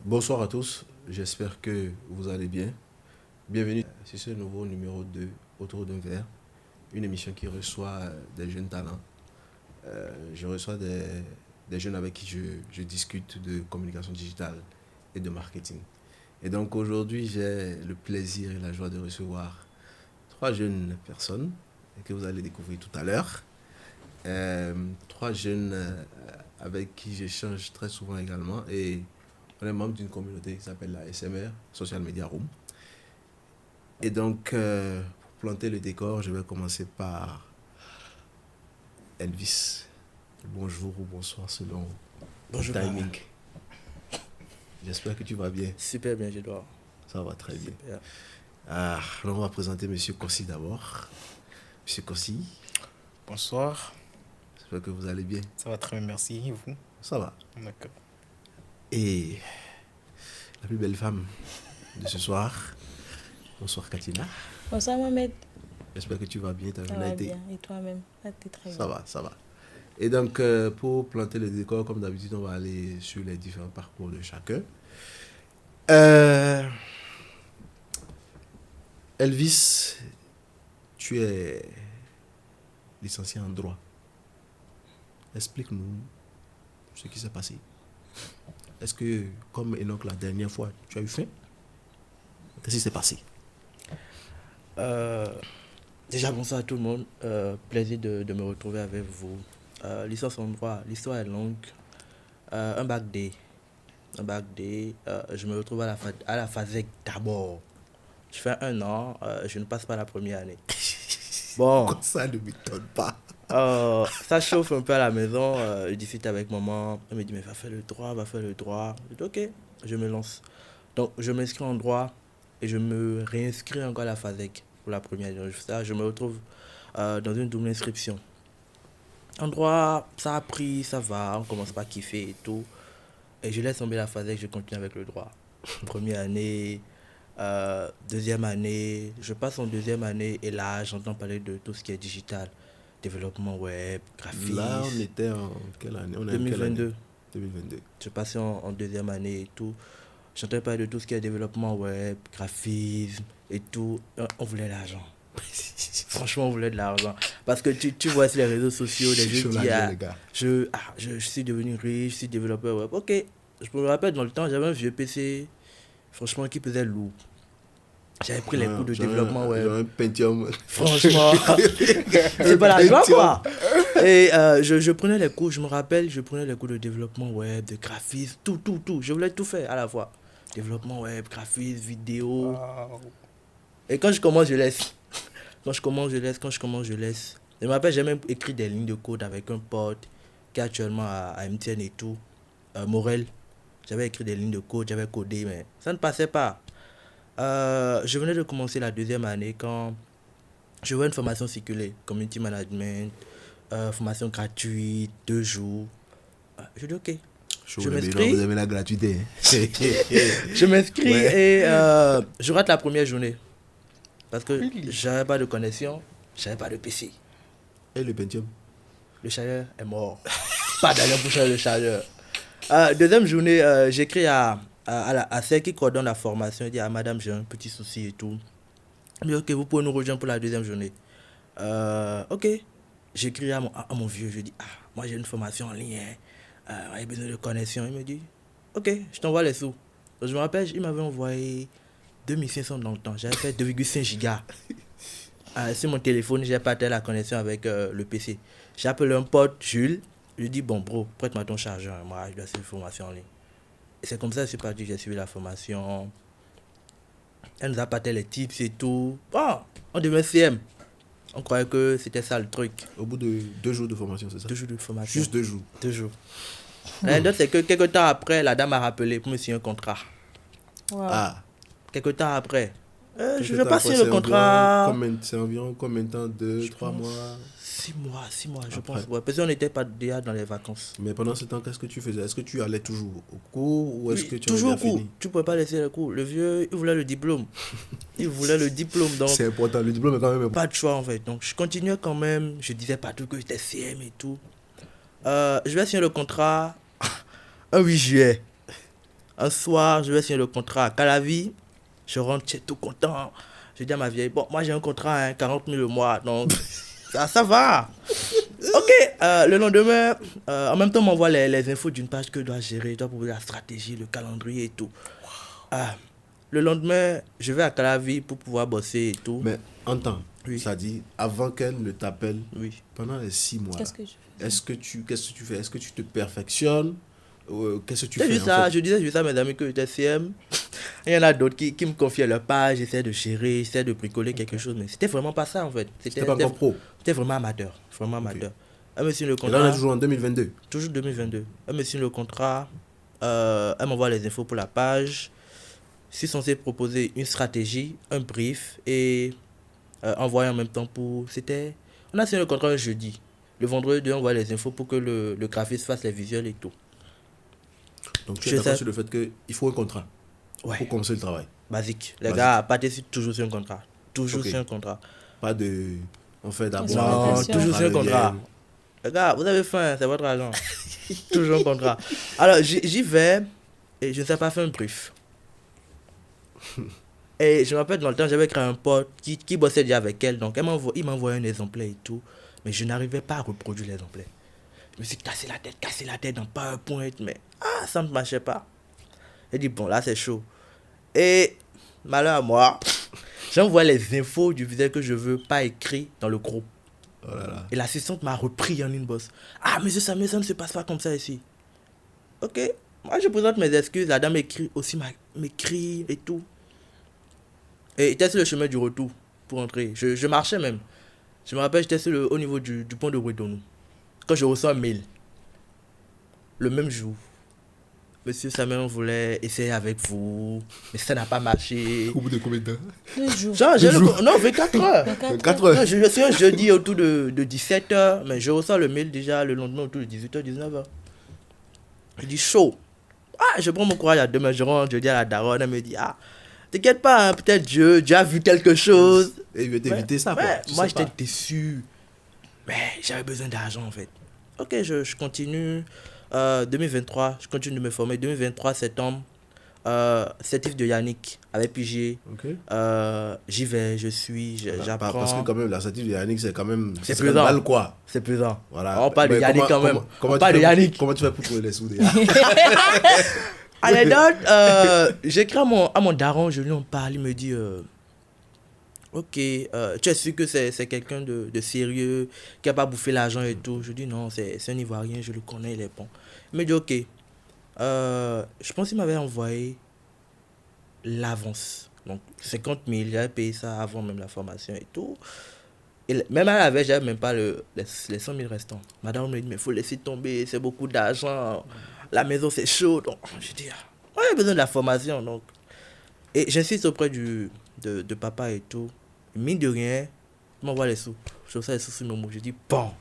Bonsoir à tous, j'espère que vous allez bien. Bienvenue sur ce nouveau numéro de Autour d'un verre, une émission qui reçoit des jeunes talents. Je reçois des jeunes avec qui je discute de communication digitale et de marketing. Et donc aujourd'hui, j'ai le plaisir et la joie de recevoir trois jeunes personnes que vous allez découvrir tout à l'heure. Trois jeunes avec qui j'échange très souvent également et on est membre d'une communauté qui s'appelle la SMR, Social Media Room. Et donc, pour planter le décor, je vais commencer par Elvis. Bonjour ou bonsoir selon Bonjour. le timing. J'espère que tu vas bien. Super bien, j'adore. Ça va très bien. Super. Alors, on va présenter M. Kossi d'abord. M. Kossi, Bonsoir, j'espère que vous allez bien. ça va très bien, merci. Et vous? Ça va. D'accord. Et la plus belle femme de ce soir. Bonsoir Katina. Bonsoir Mohamed, J'espère que tu vas bien. Ta ça journée a va été... bien. Et toi-même? Ah, t'es très Ça bien. va, ça va. Et donc, pour planter le décor, comme d'habitude, on va aller sur les différents parcours de chacun. Elvis, tu es licencié en droit. Explique-nous ce qui s'est passé. Est-ce que, comme Enoch la dernière fois, tu as eu faim? Qu'est-ce qui s'est passé? Euh, Déjà, bonsoir à tout le monde. Plaisir de me retrouver avec vous. Licence en droit, l'histoire est longue. Un bac D. Je me retrouve à la FASEC d'abord. Je fais 1 an, je ne passe pas la première année. Bon, Comme ça ne m'étonne pas. ça chauffe un peu à la maison. Je discute avec maman. Elle me dit, mais va faire le droit, va faire le droit. Je dis, ok, je me lance. Donc, je m'inscris en droit et je me réinscris encore à la FASEC pour la première année. Ça, je me retrouve dans une double inscription. En droit, ça a pris, ça va, on commence pas à kiffer et tout. Et je laisse tomber la FASEC, je continue avec le droit. Première année, deuxième année, je passe en deuxième année et là, j'entends parler de tout ce qui est digital, développement web, graphisme. Là, on était en quelle année? On est en quelle année? 2022. 2022. Je passais en deuxième année et tout. J'entendais parler de tout ce qui est développement web, graphisme et tout. On voulait l'argent. Franchement, on voulait de l'argent. Parce que tu vois sur les réseaux sociaux, les Sur jeux la qui gueule, les gars. je suis devenu riche, je suis développeur web. Ok, je me rappelle dans le temps, j'avais un vieux PC, franchement, qui pesait lourd. J'avais pris les cours de développement web. Genre un Pentium. Franchement, c'est pas la joie quoi. Et je prenais les cours, je me rappelle, je prenais les cours de développement web, de graphisme, tout. Je voulais tout faire à la fois. Développement web, graphisme, vidéo. Waouh. Et quand je commence, je laisse. Quand je commence, je laisse. Je me rappelle, j'ai même écrit des lignes de code avec un pote qui est actuellement à MTN et tout. Morel. J'avais écrit des lignes de code, j'avais codé, mais ça ne passait pas. Je venais de commencer la deuxième année quand je vois une formation circuler, community management, formation gratuite, 2 jours. Je dis ok, je m'inscris. Vous avez la gratuité. Hein. Je m'inscris Ouais. et je rate la première journée. Parce que Really? j'avais pas de connexion, j'avais pas de PC. Et le Pentium? Le chargeur est mort. Pas d'argent pour changer le chargeur. Deuxième journée, j'écris à celle qui coordonne la formation. Je dis à madame, j'ai un petit souci et tout. Elle me dit, ok, vous pouvez nous rejoindre pour la deuxième journée. Ok. J'écris à mon vieux, je dis, moi j'ai une formation en ligne, j'ai besoin de connexion. Il me dit, ok, je t'envoie les sous. Donc, je me rappelle, il m'avait envoyé 2500 dans le temps. J'avais fait 2,5 gigas. Sur mon téléphone, j'ai partagé la connexion avec le PC. J'ai appelé un pote, Jules. Je lui ai dit, bon, bro, prête-moi ton chargeur. Moi, je dois suivre une formation en ligne. Et c'est comme ça que je suis parti. J'ai suivi la formation. Elle nous a partagé les tips et tout. Bon, on devient CM. On croyait que c'était ça le truc. Au bout de 2 jours de formation, c'est ça? 2 jours de formation. Juste 2 jours. 2 jours. L'anecdote, c'est que quelques temps après, la dame m'a rappelé pour me signer un contrat. Wow. Ah. Quelques temps après. Je Quelque vais temps pas après, signer le contrat. C'est environ combien de temps? 2, 3 pense. mois? 6 mois, je Après. pense. Ouais, parce qu'on n'était pas déjà dans les vacances. Mais pendant ce temps, qu'est-ce que tu faisais? Est-ce que tu allais toujours au cours ou est-ce Oui, que tu toujours as au cours. fini? Tu ne pouvais pas laisser le cours. Le vieux, il voulait le diplôme. Donc, C'est important, le diplôme est quand même important. pas de choix en fait. Donc, je continuais quand même. Je disais pas tout que j'étais CM et tout. Je vais signer le contrat un 8 juillet. Un soir, je vais signer le contrat à Calavi. Je rentre, j'ai tout content. Je dis à ma vieille, bon, moi j'ai un contrat, hein, 40 000 le mois, donc ça va. Ok, le lendemain, en même temps, on m'envoie les infos d'une page que je dois gérer, je dois proposer la stratégie, le calendrier et tout. Le lendemain, je vais à Calavi pour pouvoir bosser et tout. Mais entends, Oui. ça dit, avant qu'elle ne t'appelle, Oui. pendant les 6 mois, Qu'est-ce que je fais? qu'est-ce que tu fais? Est-ce que tu te perfectionnes? Qu'est-ce que tu C'est fais juste en ça, fait? je disais juste à mes amis que j'étais CM. Il y en a d'autres qui me confiaient leur page, j'essayais de gérer, j'essayais de bricoler quelque chose, mais c'était vraiment pas ça en fait. C'était pas encore pro. C'était vraiment amateur, vraiment amateur. Elle me signe le Et là, on contrat, est toujours en 2022. toujours 2022. Elle me signe le contrat, elle m'envoie les infos pour la page. Je suis censé proposer une stratégie, un brief et envoyer en même temps pour... On a signé le contrat un jeudi. Le vendredi, on envoie les infos pour que le graphiste fasse les visuels et tout. Donc tu es Je d'accord sais. sur le fait qu'il faut un contrat Ouais. pour commencer le travail. Basique. Les Basique. gars, partez toujours sur un contrat. Toujours Ok. sur un contrat. Pas de... On fait d'abord... Non, on toujours prend sur un le contrat. bien. Les gars, vous avez faim, c'est votre argent. Toujours un contrat. Alors, j'y vais et je ne sais pas faire un brief. Et je me rappelle dans le temps, j'avais créé un pote qui bossait déjà avec elle. Donc, il m'a envoyé un exemplaire et tout. Mais je n'arrivais pas à reproduire l'exemplaire. Je me suis cassé la tête dans PowerPoint. Mais ça ne marchait pas. J'ai dit, bon, là, c'est chaud. Et malheur à moi, j'envoie les infos du visuel que je veux, pas écrit dans le groupe. Oh là là. Et l'assistante m'a repris en inbox. Ah, monsieur Samuel, ça ne se passe pas comme ça ici. Ok. Moi, je présente mes excuses. La dame m'écrit et tout. Et j'étais sur le chemin du retour pour entrer. Je marchais même. Je me rappelle, j'étais au niveau du pont de Ouedonou. Quand je reçois un mail, le même jour, monsieur Samuel, on voulait essayer avec vous, mais ça n'a pas marché. Au bout de combien de temps? 2 jours. Genre, non, 24 heures. 4 Non, heures. je suis un jeudi autour de 17h, mais je reçois le mail déjà le lendemain autour de 18h, 19h. Je dis chaud. Je prends mon courage à demain, je rentre, je dis à la daronne, elle me dit, t'inquiète pas, hein, peut-être Dieu a vu quelque chose. Et il veut t'éviter ça, quoi. Ouais, Tu moi sais j'étais pas. déçu. Mais j'avais besoin d'argent en fait. Ok, je continue. 2023, je continue de me former. 2023, septembre, certif de Yannick avec Pigé. Ok. J'y vais, je suis, j'apprends. Parce que quand même, la statue de Yannick, c'est quand même... C'est quand même pesant. mal, quoi. C'est pesant. Voilà. On parle de Mais Yannick quand même. On parle de Yannick. Comment tu fais pour trouver les sous déjà? Anecdote, j'écris à mon daron, je lui en parle, il me dit ok, tu es sûr que c'est quelqu'un de sérieux, qui a pas bouffé l'argent et tout. Je dis non, c'est un Ivoirien, je le connais, il est bon. Il me dit ok, je pense qu'il m'avait envoyé l'avance. Donc 50 000, j'avais payé ça avant même la formation et tout. Et même à la veille, j'avais même pas les 100 000 restants. Madame me dit, mais il faut laisser tomber, c'est beaucoup d'argent. La maison, c'est chaud. Donc, je dis, on a besoin de la formation. Donc. Et j'insiste auprès de papa et tout. Mine de rien, il m'envoie les sous. Je reçois les sous sur mon mot. Je dis, bon,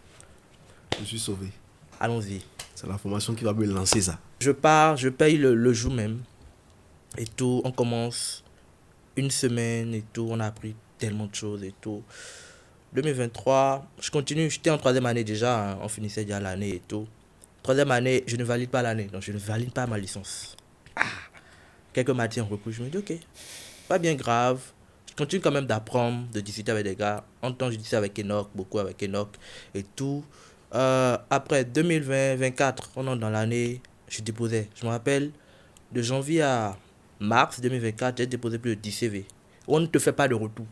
Je suis sauvé. allons-y. C'est la formation qui va me lancer ça. Je pars, je paye le jour même. Et tout, on commence une semaine et tout. On a appris tellement de choses et tout. 2023, je continue. J'étais en 3e année déjà. On finissait déjà l'année et tout. 3e année, je ne valide pas l'année. Donc, je ne valide pas ma licence. Quelques matières en recours. Je me dis, ok, pas bien grave. Je continue quand même d'apprendre, de discuter avec des gars. En temps, je discutais avec Enoch, beaucoup avec Enoch et tout. Après 2020-2024, on entre dans l'année, je déposais. Je me rappelle, de janvier à mars 2024, j'ai déposé plus de 10 CV. On ne te fait pas de retour.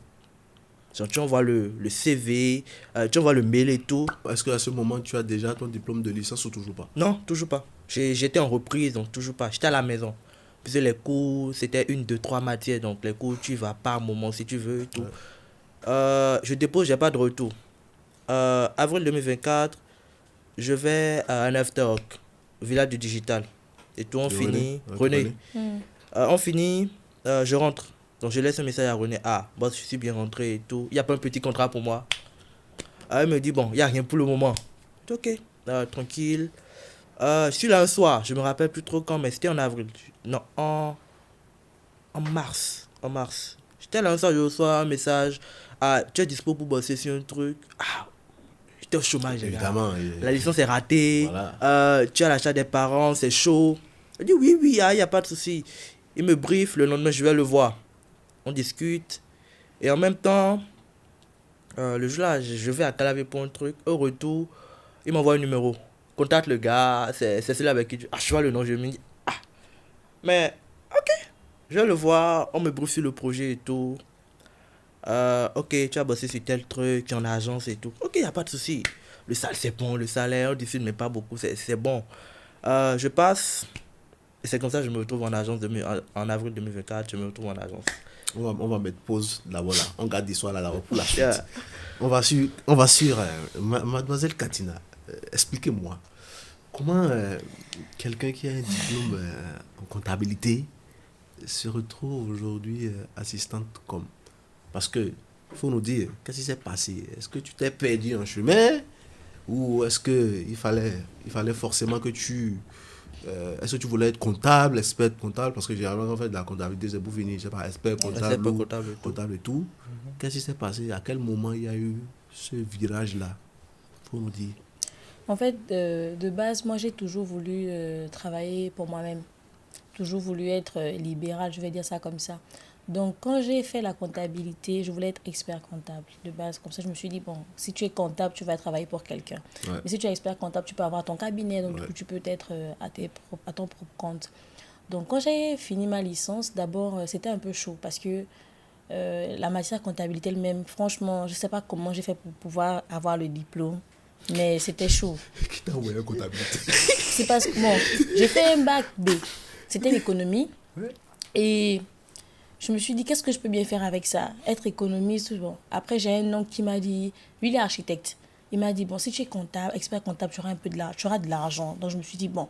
Genre, tu envoies le CV, tu envoies le mail et tout. Est-ce qu'à ce moment, tu as déjà ton diplôme de licence ou toujours pas? Non, toujours pas. J'étais en reprise, donc toujours pas. J'étais à la maison. Puis les cours, c'était 1, 2, 3 matières. Donc les cours, tu vas par moment si tu veux et tout. Ouais. Je dépose, j'ai pas de retour. Avril 2024, je vais à un after work, village du digital. Et tout, on finit. René. On finit, je rentre. Donc je laisse un message à René. Boss, je suis bien rentré et tout. Il n'y a pas un petit contrat pour moi. Elle me dit, bon, il n'y a rien pour le moment. Ok, tranquille. Je suis là un soir, je me rappelle plus trop quand, mais c'était en avril. Non, en mars. En mars. J'étais là un soir, je reçois un message. Tu es dispo pour bosser sur un truc. J'étais au chômage, les gars. Évidemment. La licence est ratée. Voilà. Tu as l'achat des parents, c'est chaud. Il dit oui, oui, il n'y a pas de souci. Il me brief, le lendemain, je vais le voir. On discute. Et en même temps, le jour-là, je vais à Calavi pour un truc. Au retour, il m'envoie un numéro. Contacte le gars, c'est celui avec qui tu... Ah, je vois le nom, je me dis, ah, mais, ok. Je vais le voir, on me briefe sur le projet et tout. Ok, tu as bossé sur tel truc, tu es en agence et tout. Ok, il n'y a pas de souci. Le salaire, c'est bon, le salaire, on décide, mais pas beaucoup, c'est bon. Je passe, et c'est comme ça que je me retrouve en agence, en avril 2024, je me retrouve en agence. On va mettre pause d'abord là. On garde l'histoire là pour la suite. Yeah. On va sur Mademoiselle Katina. Expliquez-moi. Comment quelqu'un qui a un diplôme en comptabilité se retrouve aujourd'hui assistante com. Parce que, il faut nous dire, qu'est-ce qui s'est passé? Est-ce que tu t'es perdu en chemin? Ou est-ce qu'il fallait forcément que tu... est-ce que tu voulais être comptable, expert comptable? Parce que généralement, en fait, de la comptabilité, c'est pour finir, je sais pas, expert comptable, comptable et tout. Qu'est-ce qui s'est passé? À quel moment il y a eu ce virage-là? Il faut nous dire. En fait, de base, moi, j'ai toujours voulu travailler pour moi-même. Toujours voulu être libérale, je vais dire ça comme ça. Donc, quand j'ai fait la comptabilité, je voulais être expert comptable de base. Comme ça, je me suis dit, bon, si tu es comptable, tu vas travailler pour quelqu'un. Ouais. Mais si tu es expert comptable, tu peux avoir ton cabinet, donc Ouais. du coup, tu peux être à ton propre compte. Donc, quand j'ai fini ma licence, d'abord, c'était un peu chaud parce que la matière comptabilité elle-même, franchement, je ne sais pas comment j'ai fait pour pouvoir avoir le diplôme, mais c'était chaud. Qui t'a envoyé en comptabilité? C'est parce que, bon, j'ai fait un bac B. C'était l'économie. Ouais. Et je me suis dit, qu'est-ce que je peux bien faire avec ça? Être économiste, bon. Après, j'ai un oncle qui m'a dit, lui, il est architecte. Il m'a dit, bon, si tu es comptable, expert comptable, tu auras de l'argent. Donc, je me suis dit, bon,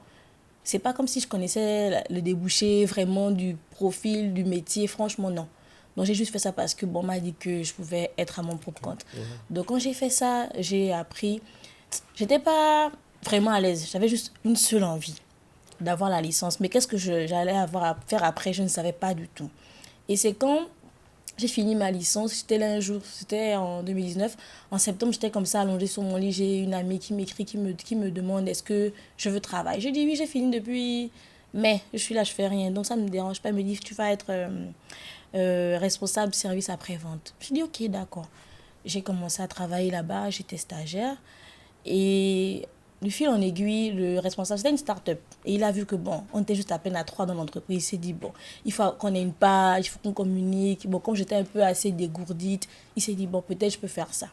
c'est pas comme si je connaissais le débouché vraiment du profil, du métier. Franchement, non. Donc, j'ai juste fait ça parce que, bon, on m'a dit que je pouvais être à mon propre compte. Donc, quand j'ai fait ça, j'ai appris. J'étais pas vraiment à l'aise. J'avais juste une seule envie d'avoir la licence. Mais qu'est-ce que j'allais avoir à faire après, je ne savais pas du tout. Et c'est quand j'ai fini ma licence, j'étais là un jour, c'était en 2019. En septembre, j'étais comme ça allongée sur mon lit. J'ai une amie qui m'écrit, qui me demande est-ce que je veux travailler. Je dis oui, j'ai fini depuis mai. Je suis là, je fais rien. Donc ça ne me dérange pas. Elle me dit tu vas être responsable service après-vente. Je dis ok, d'accord. J'ai commencé à travailler là-bas, j'étais stagiaire. Et du fil en aiguille, le responsable, c'était une start-up. Et il a vu que, bon, on était juste à peine à 3 dans l'entreprise. Il s'est dit, bon, il faut qu'on ait une page, il faut qu'on communique. Bon, comme j'étais un peu assez dégourdite, il s'est dit, bon, peut-être je peux faire ça.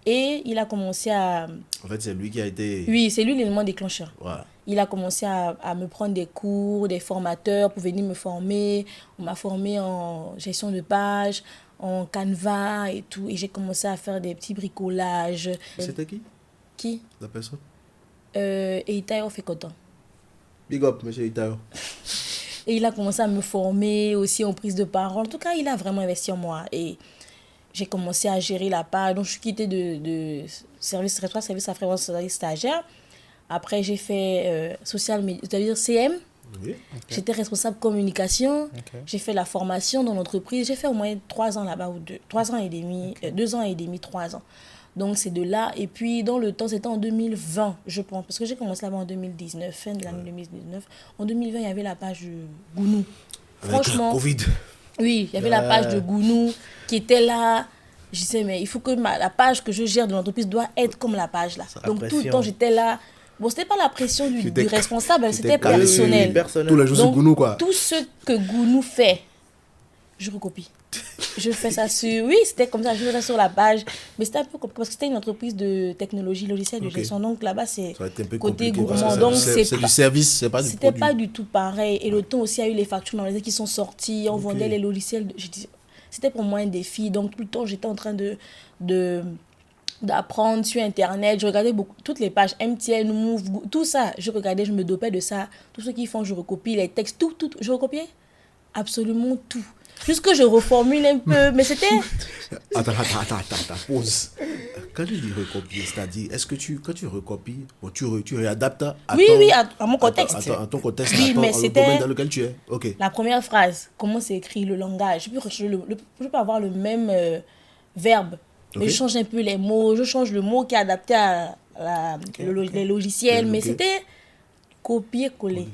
Et il a commencé à... En fait, c'est lui qui a été... Oui, c'est lui l'élément déclencheur. Voilà. Il a commencé à me prendre des cours, des formateurs pour venir me former. On m'a formé en gestion de page, en Canva et tout. Et j'ai commencé à faire des petits bricolages. C'était qui? Qui? La personne? Et Itaïo fait content. Big up, monsieur Itaïo. Et il a commencé à me former aussi en prise de parole. En tout cas, il a vraiment investi en moi. Et j'ai commencé à gérer la page. Donc, je suis quittée de service après-vente stagiaire. Après, j'ai fait social media, c'est-à-dire CM. Oui. Okay. J'étais responsable communication. Okay. J'ai fait la formation dans l'entreprise. J'ai fait au moins 3 ans là-bas, ou 3 ans et demi, 2 ans et demi, 3 ans. Donc, c'est de là. Et puis, dans le temps, c'était en 2020, je pense. Parce que j'ai commencé là-bas en 2019, fin de l'année 2019. En 2020, il y avait la page de Gounou. Franchement. Avec Covid. Oui, il y avait la page de Gounou qui était là. Je disais, mais il faut que la page que je gère de l'entreprise doit être comme la page là. Donc, tout le temps, j'étais là. Bon, c'était pas la pression du responsable, c'était personnel. Tous les jours sur Gounou, quoi. Tout ce que Gounou fait, je recopie. Je fais ça sur... Oui, c'était comme ça, je fais ça sur la page. Mais c'était un peu compliqué parce que c'était une entreprise de technologie logicielle de gestion. Donc là-bas, c'est côté gourmand. Donc c'est du service, c'est pas du produit. C'était pas du tout pareil. Et le temps aussi, il y a eu les factures dans les qui sont sorties. On vendait les logiciels. C'était pour moi un défi. Donc tout le temps, j'étais en train d'apprendre sur Internet. Je regardais beaucoup, toutes les pages, MTN, Move, tout ça. Je regardais, je me dopais de ça. Tout ce qu'ils font, je recopie les textes, tout. Je recopiais absolument tout. Juste que je reformule un peu, mais c'était... Attends, pause. Quand tu dis recopier, c'est-à-dire, est-ce que quand tu recopies, bon, tu réadaptes à mon contexte. À ton contexte, oui, mais le domaine dans lequel tu es. Ok. La première phrase, comment c'est écrit, le langage. Je peux avoir le même verbe, mais je change un peu les mots. Je change le mot qui est adapté à les logiciels, mais c'était copier-coller.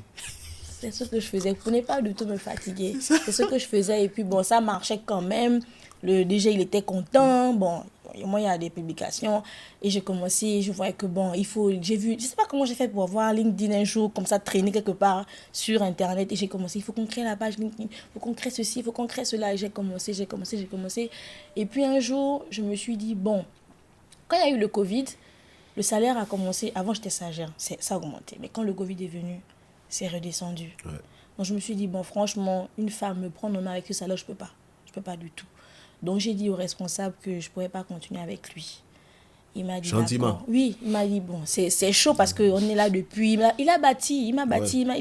C'est ce que je faisais pour ne pas du tout me fatiguer. C'est ce que je faisais et puis bon, ça marchait quand même. Le DG, il était content. Bon, moi, il y a des publications et j'ai commencé, je voyais que bon, j'ai vu, je sais pas comment j'ai fait pour avoir LinkedIn un jour, comme ça, traîner quelque part sur Internet et j'ai commencé, il faut qu'on crée la page LinkedIn, il faut qu'on crée ceci, il faut qu'on crée cela et j'ai commencé. Et puis un jour, je me suis dit, bon, quand il y a eu le Covid, le salaire a commencé, avant j'étais stagiaire, ça a augmenté, mais quand le Covid est venu, c'est redescendu. Ouais. Donc je me suis dit, bon, franchement, une femme me prendre en main avec ce salaire, je peux pas du tout. Donc j'ai dit au responsable que je ne pourrais pas continuer avec lui. Il m'a dit gentiment. d'accord. Oui, il m'a dit bon, c'est chaud parce qu'on est là depuis. Il m'a bâti, il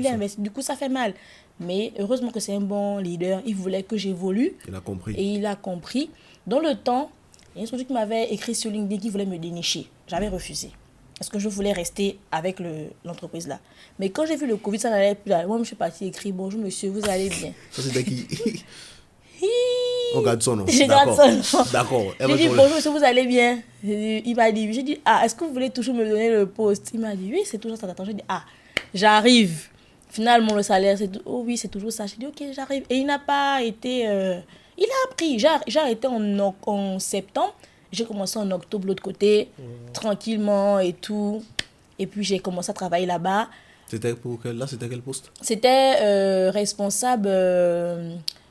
a investi. Du coup, ça fait mal. Mais heureusement que c'est un bon leader. Il voulait que j'évolue. Il a compris. Et il a compris. Dans le temps, il y a un truc qui m'avait écrit sur LinkedIn qui voulait me dénicher. J'avais refusé. Parce que je voulais rester avec l'entreprise là. Mais quand j'ai vu le Covid, ça n'allait plus là. Moi, je suis partie écrire bonjour monsieur, vous allez bien. Ça, c'était qui? On garde son nom. Je garde son nom. D'accord. J'ai dit bonjour monsieur, vous allez bien. Il m'a dit, j'ai dit, est-ce que vous voulez toujours me donner le poste? Il m'a dit, oui, c'est toujours ça. J'ai dit, j'arrive. Finalement, le salaire, oh oui, c'est toujours ça. J'ai dit, ok, j'arrive. Et il n'a pas été. Il a appris. J'ai arrêté en septembre. J'ai commencé en octobre, de l'autre côté, tranquillement et tout. Et puis, j'ai commencé à travailler là-bas. C'était quel poste? C'était responsable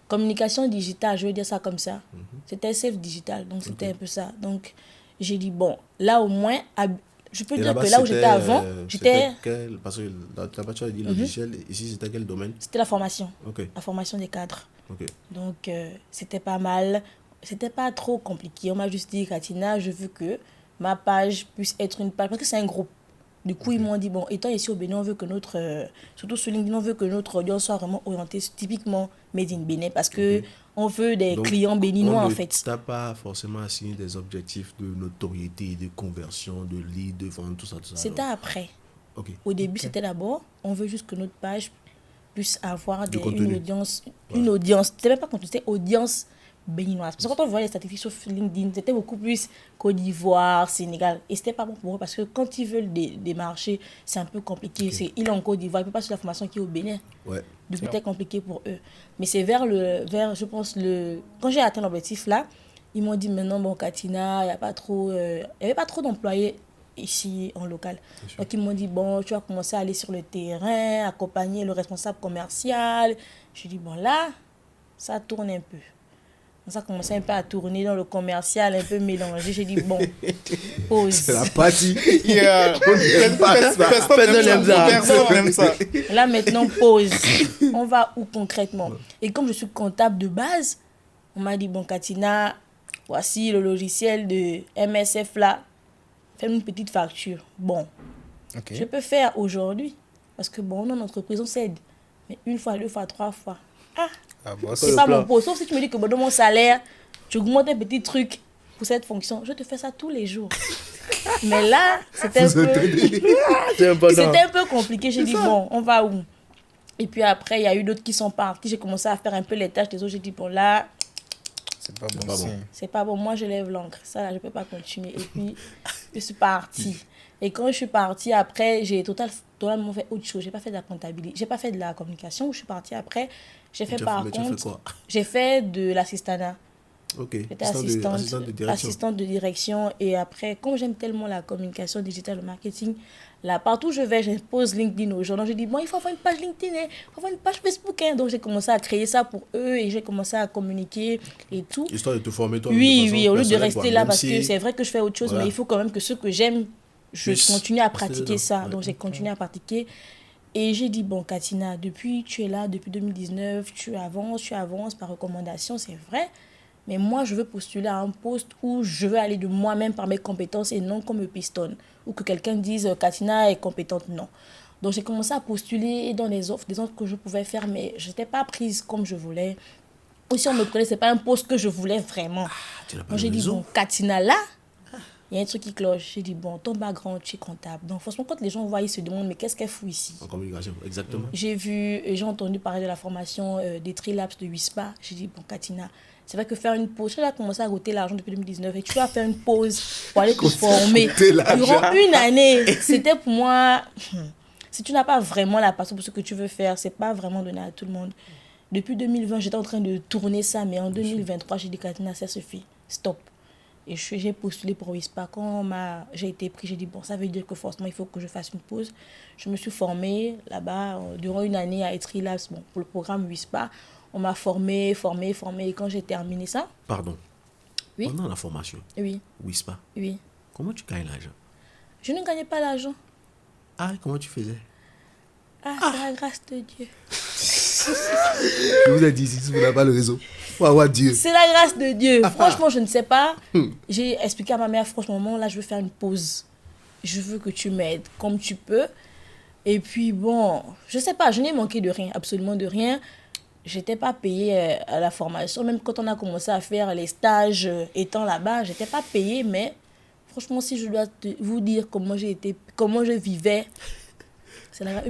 communication digitale, je veux dire ça comme ça. C'était Safe Digital, donc c'était un peu ça. Donc, j'ai dit, bon, là au moins, je peux dire que là où j'étais avant, j'étais... Parce que là-bas, tu as dit logiciel, ici, c'était quel domaine? C'était la formation. Ok. La formation des cadres. Ok. Donc, c'était pas mal. C'était pas trop compliqué. On m'a juste dit, Katina, je veux que ma page puisse être une page, parce que c'est un groupe. Du coup, ils m'ont dit, bon, étant ici au Bénin, on veut que surtout sur LinkedIn, on veut que notre audience soit vraiment orientée typiquement Made in Bénin, parce que on veut des clients béninois, en fait. Tu n'as pas forcément assigné des objectifs de notoriété, de conversion, de lead, de vente, tout ça. C'était après. Okay. Au début, c'était d'abord, on veut juste que notre page puisse avoir une audience. Ouais. Une audience, c'était même pas contenu, c'était audience béninoise. Parce que quand on voyait les statistiques sur LinkedIn, c'était beaucoup plus Côte d'Ivoire, Sénégal. Et c'était pas bon pour eux parce que quand ils veulent des marchés, c'est un peu compliqué. Okay. Il est en Côte d'Ivoire, il ne peut pas sur la formation qui est au Bénin. Ouais. Donc c'était compliqué pour eux. Mais c'est je pense, quand j'ai atteint l'objectif là, ils m'ont dit maintenant, bon, Katina, il n'y avait pas trop d'employés ici en local. Donc ils m'ont dit, bon, tu vas commencer à aller sur le terrain, accompagner le responsable commercial. Je dis, bon, là, ça tourne un peu. Ça commençait un peu à tourner dans le commercial, un peu mélangé. J'ai dit, bon, pause. C'est la partie. Personne n'aime ça. Là, maintenant, pause. On va où concrètement? Et comme je suis comptable de base, on m'a dit, bon, Katina, voici le logiciel de MSF là. Fais-moi une petite facture. Bon, je peux faire aujourd'hui. Parce que, bon, dans l'entreprise, on s'aide. Mais une fois, 2 fois, 3 fois. C'est pas mon poste. Sauf si tu me dis que bon, dans mon salaire, tu augmentes un petit truc pour cette fonction. Je te fais ça tous les jours. Mais là, c'était un peu compliqué. J'ai dit, bon, on va où? Et puis après, il y a eu d'autres qui sont partis. J'ai commencé à faire un peu les tâches des autres. J'ai dit, bon, là, c'est pas bon. C'est pas bon. Moi, je lève l'encre. Ça, là, je peux pas continuer. Et puis, je suis partie. Et quand je suis partie, après, j'ai totalement fait autre chose. J'ai pas fait de la comptabilité. J'ai pas fait de la communication. Je suis partie après. J'ai fait j'ai fait de l'assistanat. Ok. J'étais assistante de direction. Et après, comme j'aime tellement la communication digitale, le marketing, là, partout où je vais, j'impose LinkedIn aux gens. Donc, je dis, bon, il faut avoir une page LinkedIn, il faut avoir une page Facebook. Donc, j'ai commencé à créer ça pour eux et j'ai commencé à communiquer et tout. Histoire de te former toi. Oui, au lieu de rester là, parce que c'est vrai que je fais autre chose, mais il faut quand même que ce que j'aime, je continue à pratiquer ça. Donc, j'ai continué à pratiquer. Et j'ai dit, bon, Katina, tu es là depuis 2019, tu avances par recommandation, c'est vrai. Mais moi, je veux postuler à un poste où je veux aller de moi-même par mes compétences et non qu'on me pistonne. Ou que quelqu'un dise, Katina est compétente, non. Donc, j'ai commencé à postuler dans des offres que je pouvais faire, mais je n'étais pas prise comme je voulais. Ou si on me connaît, ce n'est pas un poste que je voulais vraiment. Donc, j'ai dit, bon, Katina, là, il y a un truc qui cloche. J'ai dit, bon, ton background, tu es comptable. Donc, franchement, quand les gens voient, ils se demandent, mais qu'est-ce qu'elle fout ici? En communication, exactement. J'ai entendu parler de la formation des Trilabs de WISPA. J'ai dit, bon, Katina, c'est vrai que faire une pause, tu as commencé à goûter l'argent depuis 2019 et tu dois faire une pause pour aller te former. Durant une année, c'était pour moi... Si tu n'as pas vraiment la passion pour ce que tu veux faire, c'est pas vraiment donné à tout le monde. Depuis 2020, j'étais en train de tourner ça, mais en 2023, j'ai dit, Katina, ça suffit, stop. Et j'ai postulé pour WISPA. Quand j'ai été pris, j'ai dit, bon, ça veut dire que forcément, il faut que je fasse une pause. Je me suis formée là-bas durant une année à Etrilabs, bon, pour le programme WISPA. On m'a formée. Et quand j'ai terminé ça... Pardon. Oui. Pendant la formation, Oui. WISPA, Oui. comment tu gagnes l'argent? Je ne gagnais pas l'argent. Ah, comment tu faisais? C'est la grâce de Dieu. Je vous ai dit, si vous n'avez pas le réseau, faut avoir Dieu. C'est la grâce de Dieu. Franchement, je ne sais pas. J'ai expliqué à ma mère, franchement, là, je veux faire une pause. Je veux que tu m'aides comme tu peux. Et puis, bon, je sais pas, je n'ai manqué de rien, absolument de rien. J'étais pas payée à la formation. Même quand on a commencé à faire les stages étant là-bas, j'étais pas payée. Mais franchement, si je dois vous dire comment je vivais...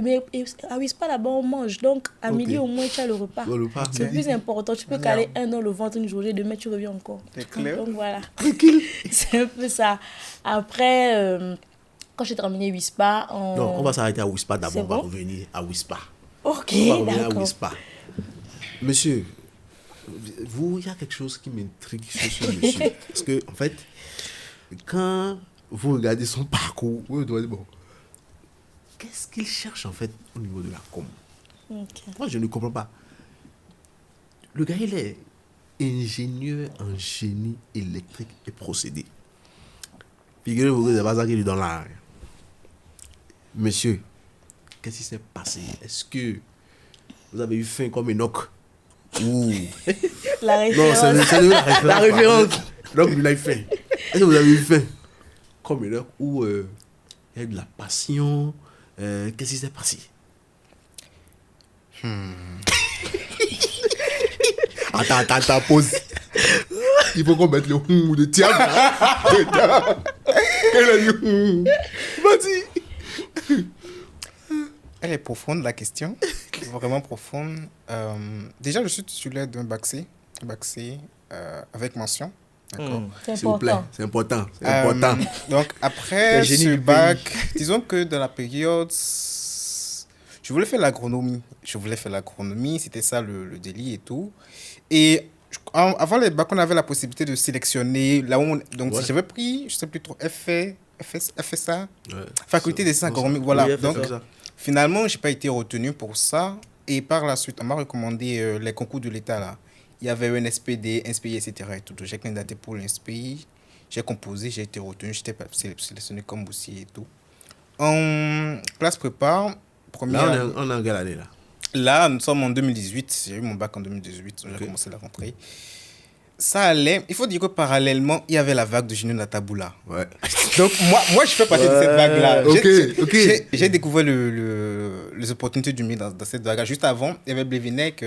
Mais à WISPA, là-bas, on mange. Donc, à midi, au moins, tu as le repas. C'est le plus important. Tu peux caler un dans le ventre une journée, demain, tu reviens encore. C'est clair. Donc, voilà. C'est un peu ça. Après, quand j'ai terminé WISPA... Non, on va s'arrêter à WISPA d'abord. C'est On va bon? revenir à WISPA. Ok, On va revenir à d'accord. WISPA. Monsieur, il y a quelque chose qui m'intrigue sur ce monsieur. Parce que, en fait, quand vous regardez son parcours, vous devez dire, bon, qu'est-ce qu'il cherche en fait au niveau de la com? Moi, je ne comprends pas. Le gars, il est ingénieur en génie électrique et procédé. Figurez-vous que c'est pas ça qu'il lui donne là. Monsieur, qu'est-ce qui s'est passé? Est-ce que vous avez eu faim comme Enoch? Ouh. La Non, référence. c'est la référence. La référence. Donc, il a eu faim. Est-ce que vous avez eu faim comme Enoch ou il y a eu de la passion? Qu'est-ce qui s'est passé? Attends, pause. Il faut qu'on mette le de Thiago. Elle a dit vas-y. Elle est profonde, la question. Vraiment profonde. Déjà, je suis titulaire d'un bac C avec mention. D'accord. C'est S'il vous plaît, important. c'est important. C'est important. Donc, après Le génie ce du bac, disons que dans la période, je voulais faire l'agronomie. C'était ça le délit et tout. Et avant les bacs, on avait la possibilité de sélectionner. Là où donc, Ouais. si j'avais pris, je ne sais plus trop, FSA, Ouais. faculté des sciences agronomiques. Voilà. Oui, FSA. Donc, finalement, je n'ai pas été retenu pour ça. Et par la suite, on m'a recommandé les concours de l'État, là. Il y avait un SPD, SPI, etc. Et tout. J'ai candidaté pour l'SPI. J'ai composé, j'ai été retenu. J'étais sélectionné comme boursier et tout. En classe prépa, première... Là, on est en quelle année là? Là, nous sommes en 2018. J'ai eu mon bac en 2018. J'ai commencé la rentrée. Ça allait. Il faut dire que parallèlement, il y avait la vague de Junior Nataboula. Ouais. Donc, moi, je fais partie de cette vague-là. Ok. J'ai découvert les opportunités du milieu dans cette vague. Juste avant, il y avait Blevinec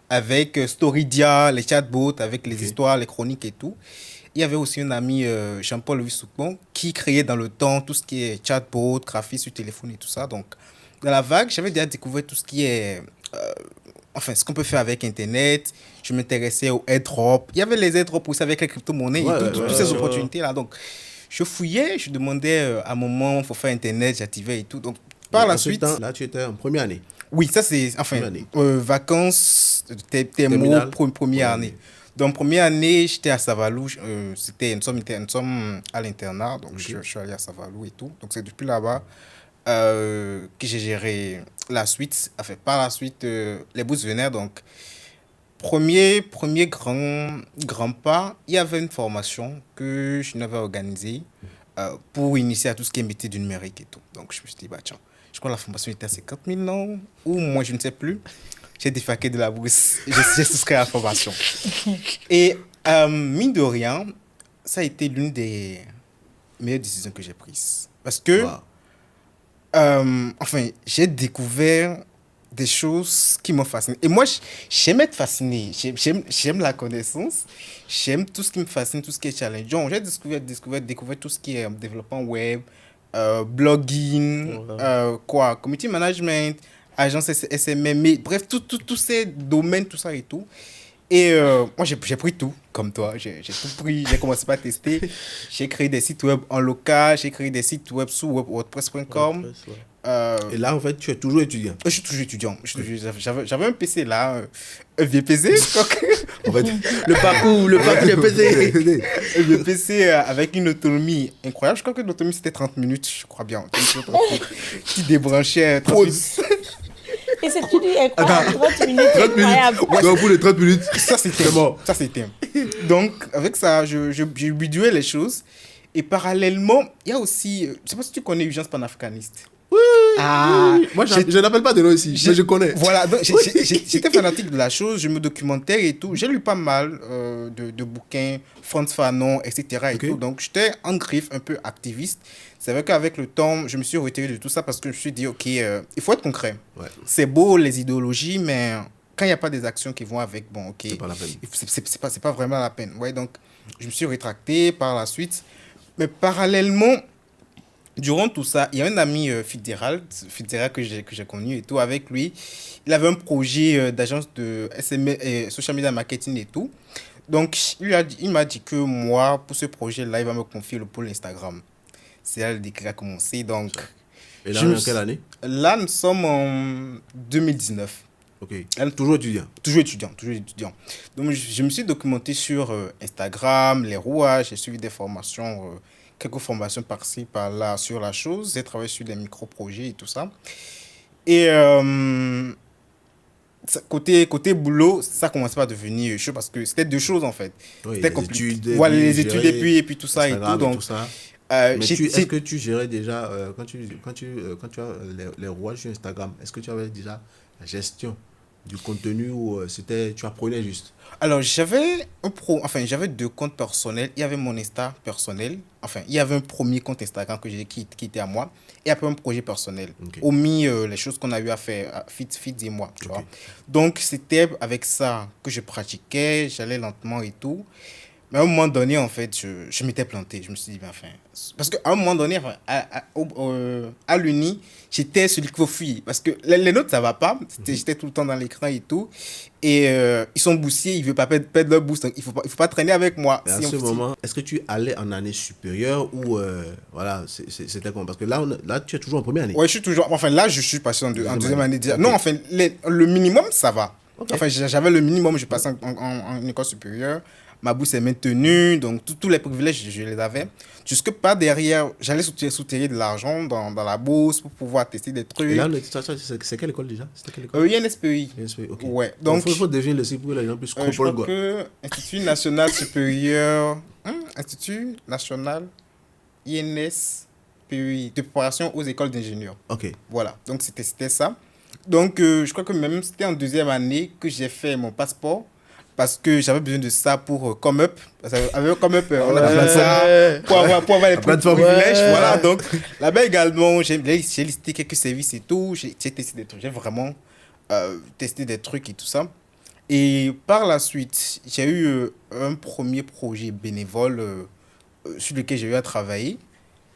avec Storydia, les chatbots, avec les histoires, les chroniques et tout. Il y avait aussi un ami, Jean-Paul Louis Soupon, qui créait dans le temps tout ce qui est chatbot, graphisme sur téléphone et tout ça. Donc, dans la vague, j'avais déjà découvert tout ce qui est... ce qu'on peut faire avec Internet. Je m'intéressais aux airdrops. Il y avait les airdrops aussi avec les crypto-monnaies et toutes ces opportunités-là. Donc, je fouillais, je demandais à un moment, il faut faire Internet, j'activais et tout. Donc, par la suite... Là, tu étais en première année. Oui, ça c'est... vacances, Terminale. première année. Donc, première année, j'étais à Savalou. Nous sommes à l'internat. Donc, je suis allé à Savalou et tout. Donc, c'est depuis là-bas que j'ai géré la suite. Par la suite, les bourses venaient. Donc, premier grand pas, il y avait une formation que je n'avais organisée pour initier à tout ce qui est métier du numérique et tout. Donc, je me suis dit, tiens, je crois que la formation était à 50 000, non? Ou moi, je ne sais plus. J'ai défaqué de la bourse. J'ai souscrit à la formation. Et mine de rien, ça a été l'une des meilleures décisions que j'ai prises. Parce que, j'ai découvert des choses qui m'ont fasciné. Et moi, j'aime être fasciné. J'aime la connaissance. J'aime tout ce qui me fascine, tout ce qui est challengeant. J'ai découvert tout ce qui est développement web, blogging, community management, agence SMM, bref, tous ces domaines, tout ça et tout. Et moi, j'ai pris tout, comme toi. J'ai tout pris, j'ai commencé par tester. J'ai créé des sites web en local, j'ai créé des sites web sur wordpress.com. Et là, en fait, tu es toujours étudiant. Je suis toujours étudiant. J'avais un PC là, un vieux PC. En fait, Le parcours de PC. Un vieux PC avec une autonomie incroyable. Je crois que l'autonomie c'était 30 minutes, je crois bien. Qui débranchait 30 minutes. Et c'est tout dit incroyable. 30 minutes, 30 minutes. incroyable. Donc, pour les 30 minutes, Ça c'était mort. Ça c'était. Donc avec ça, je bidouillais les choses. Et parallèlement, il y a aussi, je sais pas si tu connais Urgence panafricaniste. Ah, moi, je n'appelle pas de nom ici, mais je connais. Voilà, donc j'étais fanatique de la chose, je me documentais et tout. J'ai lu pas mal de bouquins, Frantz Fanon, etc. Et Ok. tout. Donc j'étais en griffe, un peu activiste. C'est vrai qu'avec le temps, je me suis retiré de tout ça parce que je me suis dit, ok, il faut être concret. Ouais, C'est beau les idéologies, mais quand il n'y a pas des actions qui vont avec, bon, ok, c'est pas la peine. c'est pas vraiment la peine. Ouais, donc je me suis rétracté par la suite. Mais parallèlement, durant tout ça, il y a un ami Fitzgerald que j'ai connu et tout. Avec lui, il avait un projet d'agence de SMS, social media marketing et tout. Donc, il m'a dit que moi, pour ce projet-là, il va me confier le pôle Instagram. C'est là qu'il a commencé. Donc, Et là, je on me est en suis- quelle année? là, nous sommes en 2019. Ok. Toujours étudiant. Toujours étudiant, toujours étudiant. Donc, je me suis documenté sur Instagram, les rouages, j'ai suivi des formations, quelques formations par-ci, par-là sur la chose. J'ai travaillé sur des micro-projets et tout ça. Et côté boulot, ça commençait à devenir chaud parce que c'était deux choses en fait. Oui, C'était les compliqué. études, et Voilà, puis les études gérer et puis tout ça et tout. Instagram et Donc, tout ça. euh, Mais j'ai- est-ce que tu gérais déjà, quand tu as les rouages sur Instagram, est-ce que tu avais déjà la gestion du contenu ou tu apprenais juste? Alors, j'avais deux comptes personnels. Il y avait mon Insta personnel. Enfin, il y avait un premier compte Instagram qui était à moi. Et après, un projet personnel. Ok. Omis les choses qu'on a eu à faire, Fitz et moi, tu Ok. vois. Donc, c'était avec ça que je pratiquais. J'allais lentement et tout. Mais à un moment donné, en fait, je m'étais planté. Je me suis dit, ben, enfin... Parce qu'à un moment donné, enfin, à l'Uni, j'étais celui qu'il faut fuir. Parce que les notes, ça va pas. J'étais tout le temps dans l'écran et tout. Et ils sont boussiers, ils ne veulent pas perdre leur boost. Donc, il faut pas traîner avec moi. Et à Si ce on- moment, est-ce que tu allais en année supérieure ou voilà, c'était comment? Parce que là, là, tu es toujours en première année. Ouais, je suis toujours... Enfin, là, je suis passé en deuxième année. Ok. Non, enfin, le minimum, ça va. Ok. Enfin, j'avais le minimum, je passais en école supérieure. Ma bourse est maintenue, donc tous les privilèges, je les avais. Jusque pas derrière, j'allais soutirer de l'argent dans la bourse pour pouvoir tester des trucs. Et là, c'est quelle école déjà? C'était quelle école? INSPI. INSP, ok. Ouais, Donc, donc... il faut deviner le site pour que les gens puissent je comprendre. crois quoi. que Institut National Supérieur... Institut National INSPI, de préparation aux écoles d'ingénieurs. Ok. Voilà, donc c'était ça. Donc, je crois que même c'était en deuxième année que j'ai fait mon passeport parce que j'avais besoin de ça pour Come Up. Parce qu'avec Come Up, on a besoin de ça pour avoir les plateforme. privilèges. Ouais. Voilà, donc là-bas également, j'ai listé quelques services et tout. J'ai testé des trucs. J'ai vraiment testé des trucs et tout ça. Et par la suite, j'ai eu un premier projet bénévole sur lequel j'ai eu à travailler.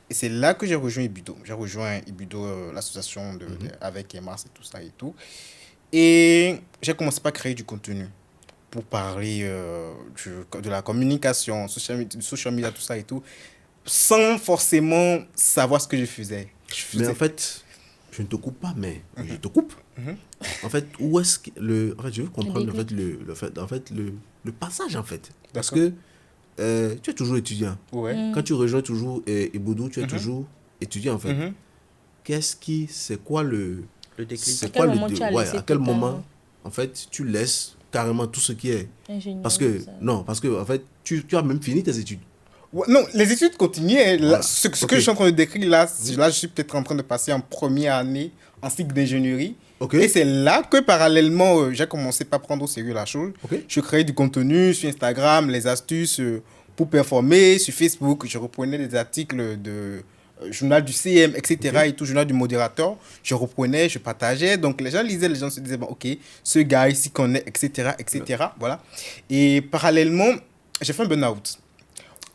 Et c'est là que j'ai rejoint Ibido. J'ai rejoint Ibido, l'association avec Emars et tout ça et tout. Et j'ai commencé par créer du contenu pour parler de la communication, social media, tout ça et tout, sans forcément savoir ce que je faisais. Mais en fait, je ne te coupe pas, mais je te coupe. En fait, où est-ce que en fait, je veux comprendre le passage en fait. Parce que tu es toujours étudiant. Ouais. Quand tu rejoins toujours Iboudou, tu es toujours étudiant en fait. Mhm. C'est quoi le déclic. c'est À quoi quel le moment tu as ouais, laissé à quel totalement moment en fait tu laisses carrément tout ce qui est ingénieur, parce que ça. non, parce que en fait tu as même fini tes études. Ouais, non, les études continuaient. Là, Voilà. ce Ok. que je suis en train de décrire là, là, je suis peut-être en train de passer en première année en cycle d'ingénierie. OK. Et c'est là que parallèlement, j'ai commencé par prendre au sérieux la chose. OK. Je créais du contenu sur Instagram, les astuces pour performer. Sur Facebook, je reprenais des articles de journal du CM, etc. Ok. et tout, journal du modérateur. Je reprenais, je partageais. Donc les gens lisaient, les gens se disaient, bon, ok, ce gars ici connaît, etc. etc. Voilà. Et parallèlement, j'ai fait un burn-out.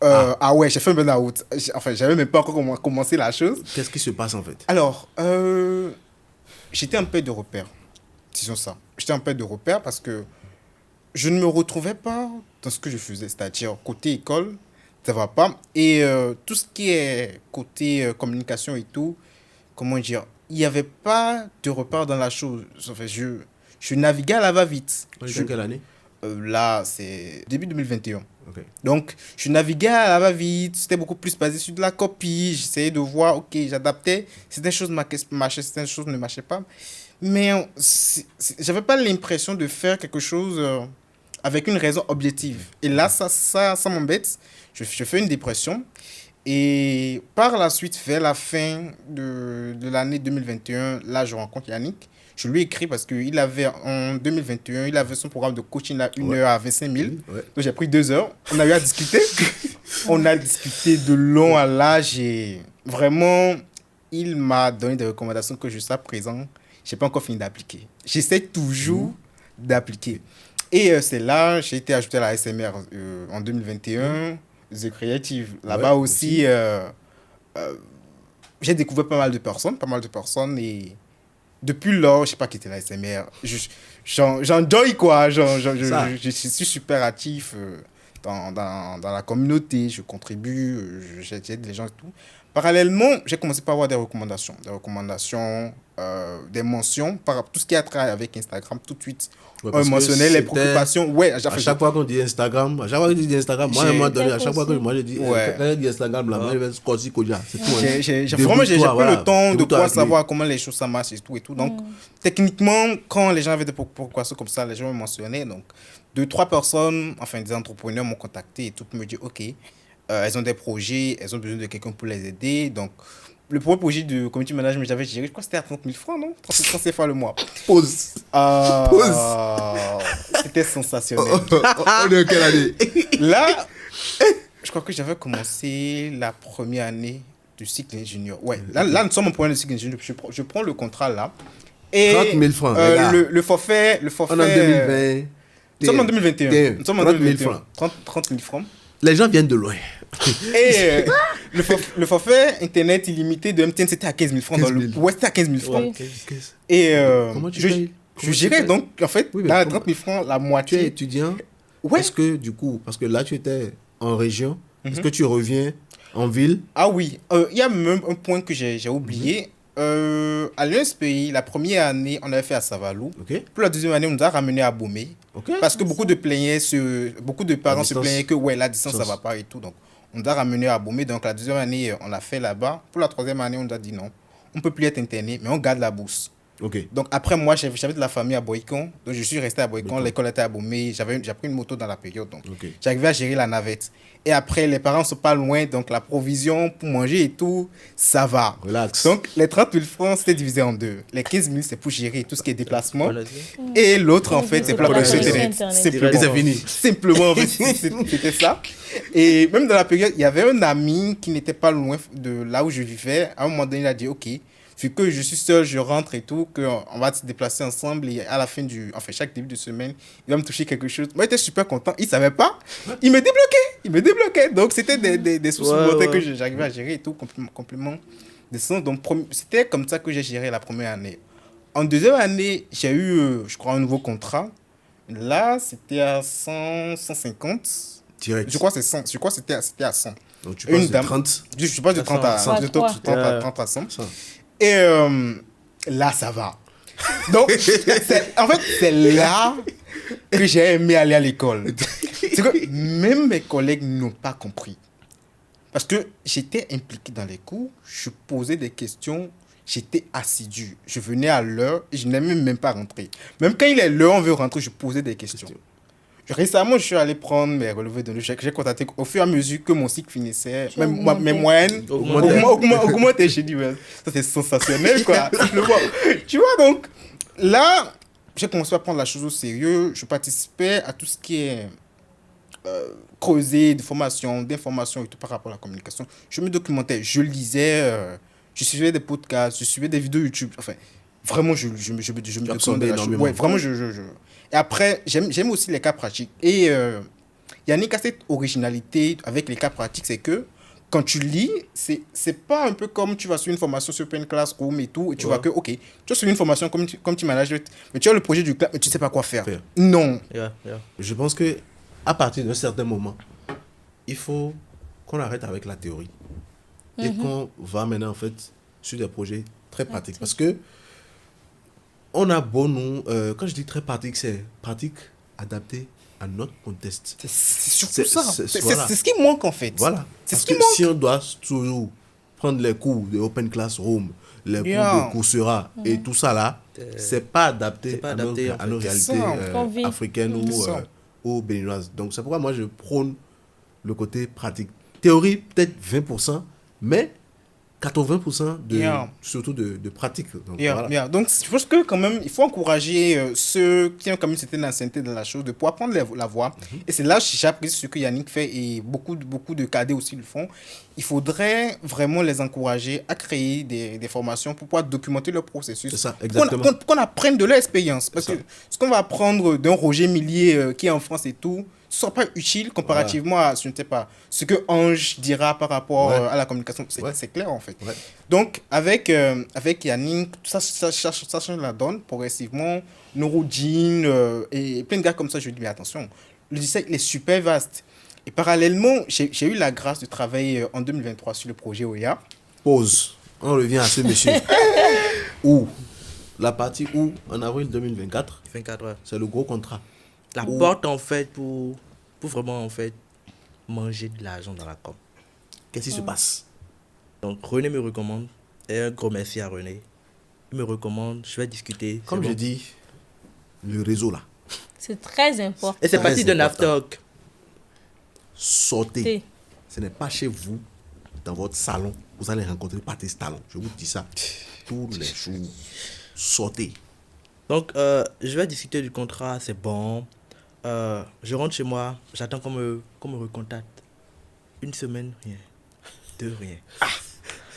Ah ouais, j'ai fait un burn-out. Enfin, j'avais même pas encore commencé la chose. Qu'est-ce qui se passe en fait? Alors, j'étais un peu de repère. Disons ça. J'étais un peu de repère parce que je ne me retrouvais pas dans ce que je faisais. C'est-à-dire, côté école, ça va pas. Et tout ce qui est côté communication et tout, comment dire, il n'y avait pas de repère dans la chose. Enfin, je naviguais à la va-vite. On est en quelle année? Là, c'est début 2021. Ok. Donc, je naviguais à la va-vite. C'était beaucoup plus basé sur de la copie. J'essayais de voir, ok, j'adaptais. Certaines choses marchaient, certaines choses ne marchaient pas. Mais j'avais pas l'impression de faire quelque chose avec une raison objective. Et là, ça m'embête. Je fais une dépression. Et par la suite, vers la fin de l'année 2021, là, je rencontre Yannick. Je lui ai écrit parce qu'il avait, en 2021, il avait son programme de coaching à 1 heure à 25 000. Ouais. Donc, j'ai pris 2 heures. On a eu à discuter. On a discuté de long à large et vraiment, il m'a donné des recommandations que jusqu'à présent, je n'ai pas encore fini d'appliquer. J'essaie toujours d'appliquer. Et c'est là, j'ai été ajouté à la SMR en 2021, The Creative. Là-bas aussi, j'ai découvert pas mal de personnes et depuis lors, je n'ai pas quitté la SMR. J'enjoy quoi, je suis super actif dans la communauté, je contribue, j'aide les gens et tout. Parallèlement, j'ai commencé par avoir des recommandations, des mentions, par tout ce qui a trait avec Instagram, tout de suite. On mentionnait les préoccupations. Ouais, à chaque fois qu'on dit Instagram, moi, à un moment donné, à chaque fois que moi, je dis, ouais. quand je dis Instagram, là, moi, je vais Kosi Koja. C'est tout. Vraiment, j'ai pris le temps de pouvoir savoir comment les choses ça marche et tout et tout. Donc, techniquement, quand les gens avaient des préoccupations comme ça, les gens me mentionnaient. Donc, 2-3 personnes, enfin, des entrepreneurs m'ont contacté et tout pour me dire, OK, elles ont des projets, elles ont besoin de quelqu'un pour les aider. Donc, le premier projet de community management que j'avais géré, je crois que c'était à 30 000 francs, non? 30 CFA le mois. Pause. C'était sensationnel. On est en quelle année? Là, je crois que j'avais commencé la première année du cycle ingénieur. Ouais, là nous sommes au point de cycle ingénieur. Je prends le contrat là. Et 30 000 francs. Le forfait. On est en 2020. Nous sommes en 2021. Nous sommes en 30 000 2021. francs. 30 000 francs. Les gens viennent de loin. Et le forfait internet illimité de MTN, c'était à 15 000 francs. 15 000. Ouais, c'était à 15 000 francs. Oui. Et Comment tu payes? je gérais donc, en fait, Oui, mais dans les comment? 30 000 francs, la Tu es moitié. étudiant. Ouais. Est-ce que, du coup, parce que là, tu étais en région, est-ce que tu reviens en ville? Ah oui, il y a même un point que j'ai oublié. À l'USPI, la première année, on avait fait à Savalou. Ok. Pour la deuxième année, on nous a ramené à Bomé. Ok. Parce que beaucoup de parents se distance. plaignaient que ouais, la distance, ça Distance. va pas et tout. Donc, on nous a ramené à Bomé. Donc, la deuxième année, on l'a fait là-bas. Pour la troisième année, on nous a dit non, on peut plus être interné, mais on garde la bourse. Ok. Donc, après, moi, j'avais de la famille à Boïcon. Donc, je suis resté à Boïcon. Boïcon. L'école était à Bomé. J'ai pris une moto dans la période. Donc, Ok. j'arrivais à gérer la navette. Et après, les parents sont pas loin. Donc, la provision pour manger et tout, ça va. Relax. Donc, les 30 000 francs, c'était divisé en deux. Les 15 000, c'est pour gérer tout ce qui est déplacement. Voilà. Et l'autre, en fait, c'est pour la connexion Connexion Internet. Internet. Et c'est fini. Simplement, en fait, c'était ça. Et même dans la période, il y avait un ami qui n'était pas loin de là où je vivais. À un moment donné, il a dit, OK, vu que je suis seul, je rentre et tout, qu'on va se déplacer ensemble et à la fin chaque début de semaine, il va me toucher quelque chose. Moi, j'étais super content. Il savait pas. Il me débloquait. Donc, c'était des sources supplémentaires que j'arrivais à gérer et tout, complément de sens. Donc, c'était comme ça que j'ai géré la première année. En deuxième année, j'ai eu, je crois, un nouveau contrat. Là, c'était à 150. Direct. Je crois que c'était à 100. Donc, tu Une passes de dame. 30. Je passe de 30 à 100. 30 à 100. Ça. Et là, ça va. Donc, en fait, c'est là que j'ai aimé aller à l'école. C'est que même mes collègues n'ont pas compris. Parce que j'étais impliqué dans les cours, je posais des questions, j'étais assidu. Je venais à l'heure et je n'aimais même pas rentrer. Même quand il est l'heure, on veut rentrer, je posais des questions. Récemment, je suis allé prendre mes relevés de l'échec. J'ai constaté qu'au fur et à mesure que mon cycle finissait, même mes moyennes augmentaient. J'ai dit, ouais, ça c'est sensationnel, quoi. Tu vois, donc, là, j'ai commencé à prendre la chose au sérieux. Je participais à tout ce qui est creuser d'informations et tout par rapport à la communication. Je me documentais, je lisais, je suivais des podcasts, je suivais des vidéos YouTube. Enfin, vraiment, je me documentais énormément. Ouais, vraiment, Et après, j'aime aussi les cas pratiques. Et Yannick a cette originalité avec les cas pratiques, c'est que quand tu lis, c'est pas un peu comme tu vas suivre une formation sur Open Classroom et tout, et tu vois que, ok, tu vas suivre une formation comme tu manages, mais tu as le projet du class, mais tu sais pas quoi faire. Non. Je pense que à partir d'un certain moment, il faut qu'on arrête avec la théorie et qu'on va maintenant en fait sur des projets très pratiques. Parce que on a beau nous, quand je dis très pratique, c'est pratique adapté à notre contexte. C'est surtout ça. Voilà. C'est ce qui manque en fait. Voilà. C'est Parce ce qui que manque. si on doit toujours prendre les cours de Open Classroom, les cours Bien. de Coursera et tout ça là, c'est pas adapté, c'est pas à, adapté, nos, en à nos fait. réalités Ça. Qu'on vit. africaines ou, Ça. ou béninoises. Donc c'est pourquoi moi je prône le côté pratique. Théorie, peut-être 20%, mais 80% Bien. surtout de pratique. Donc, Bien, voilà. bien. Donc, je pense que quand même, il faut encourager ceux qui ont quand même cette ancienneté dans la chose de pouvoir prendre la voie. Et c'est là que j'apprécie ce que Yannick fait et beaucoup de cadets aussi le font. Il faudrait vraiment les encourager à créer des formations pour pouvoir documenter leur processus. C'est ça, Qu'on- exactement. Qu'on apprenne de leur expérience. Parce C'est que ça. ce qu'on va apprendre d'un Roger Millier qui est en France et tout, ce ne sera pas utile comparativement à, je ne sais pas, ce que Ange dira par rapport Ouais. à la communication. C'est Ouais. c'est clair en fait. Ouais. Donc, avec Yannick, ça change la donne progressivement. Neurodine et plein de gars comme ça, je lui dis, mais attention, le 17, il est super vaste. Et parallèlement, j'ai eu la grâce de travailler en 2023 sur le projet OEA. Pause. On revient à ce monsieur. Où la partie où, en avril 2024, 24 heures. c'est le gros contrat. La Ou- porte, en fait, pour vraiment, en fait, manger de l'argent dans la com. Qu'est-ce qui se passe? Donc, René me recommande, et un gros merci à René. Il me recommande, je vais discuter. c'est Comme bon. je dis, le réseau là, C'est très important. Et c'est Très parti d'un important. after. sortez. T. Ce n'est pas chez vous, dans votre salon. Vous allez rencontrer Patrice Talon. Je vous dis ça tous les jours. Sortez. Donc, je vais discuter du contrat, c'est bon. Je rentre chez moi, j'attends qu'on me recontacte. Une semaine, rien. 2, rien.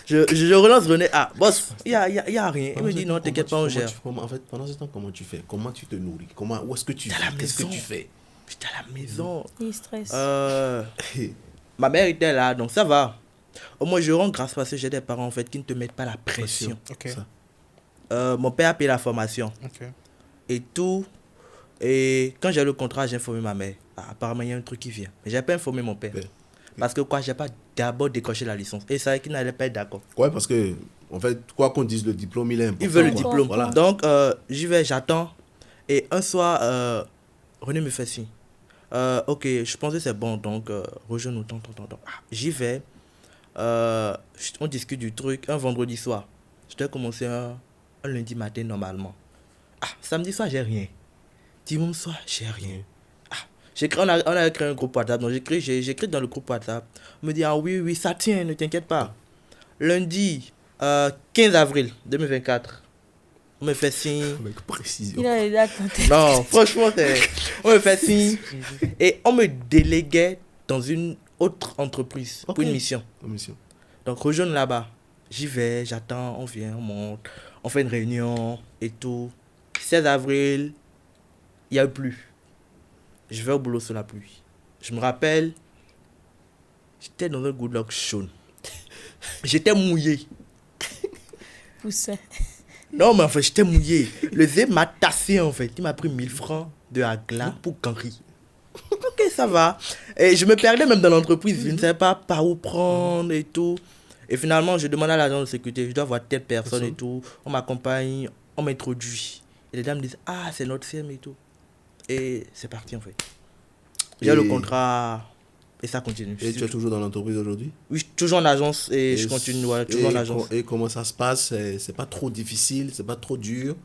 Je relance René. Ah, boss, il y a rien. Il me dit non, t'inquiète pas, on gère. En fait, pendant ce temps, comment tu fais? Comment tu te nourris? Où est-ce que tu T'es à la vis? Qu'est-ce que maison. tu fais? J'étais à la maison. Il stresse. Ma mère était là, donc ça va. Au moins, je rends grâce parce que j'ai des parents en fait qui ne te mettent pas la pression. Ok. Ça. Mon père a payé la formation Ok. et tout. Et quand j'ai le contrat, j'ai informé ma mère. Ah, apparemment, il y a un truc qui vient. Mais j'ai pas informé mon père. Ouais. Parce que quoi, j'ai pas d'abord décroché la licence. Et ça, qu'il n'allait pas être d'accord. Ouais, parce que, en fait, quoi qu'on dise, le diplôme, il est important. Il veut le quoi. diplôme. Voilà. Donc, j'y vais, j'attends. Et un soir, René me fait signe. Ok, je pensais que c'est bon, donc rejoins-nous. J'y vais. On discute du truc un vendredi soir. Je dois commencer un lundi matin normalement. Ah, samedi soir, j'ai rien. Dimanche soir, j'ai rien. Ah, on a créé un groupe WhatsApp. Donc j'écris dans le groupe WhatsApp. On me dit, ah oui, ça tient, ne t'inquiète pas. Lundi, 15 avril 2024, on me fait signe. Avec précision. Il a les dates en tête. Non, franchement, on me fait signe. Et on me déléguait dans une autre entreprise Ok. pour une mission. Commission. Donc, rejoindre là-bas. J'y vais, j'attends, on vient, on monte, on fait une réunion et tout. 16 avril, il n'y a eu plus. Je vais au boulot sous la pluie. Je me rappelle, j'étais dans un good luck jaune. J'étais mouillé. Poussin. Non, mais en fait, j'étais mouillé. Le zé m'a tassé, en fait. Il m'a pris 1000 francs de Agla pour Canry. Ok, ça va. Et je me perdais même dans l'entreprise. Je ne savais pas par où prendre et tout. Et finalement, je demande à l'agent de sécurité, je dois voir telle personne et tout. On m'accompagne, on m'introduit. Et les dames disent, ah, c'est notre CM et tout. Et c'est parti, en fait. J'ai Et- le contrat et ça continue. Et tu es toujours dans l'entreprise aujourd'hui? Oui, je suis toujours en agence et je continue, voilà, toujours en agence. Et comment ça se passe? C'est pas trop difficile, c'est pas trop dur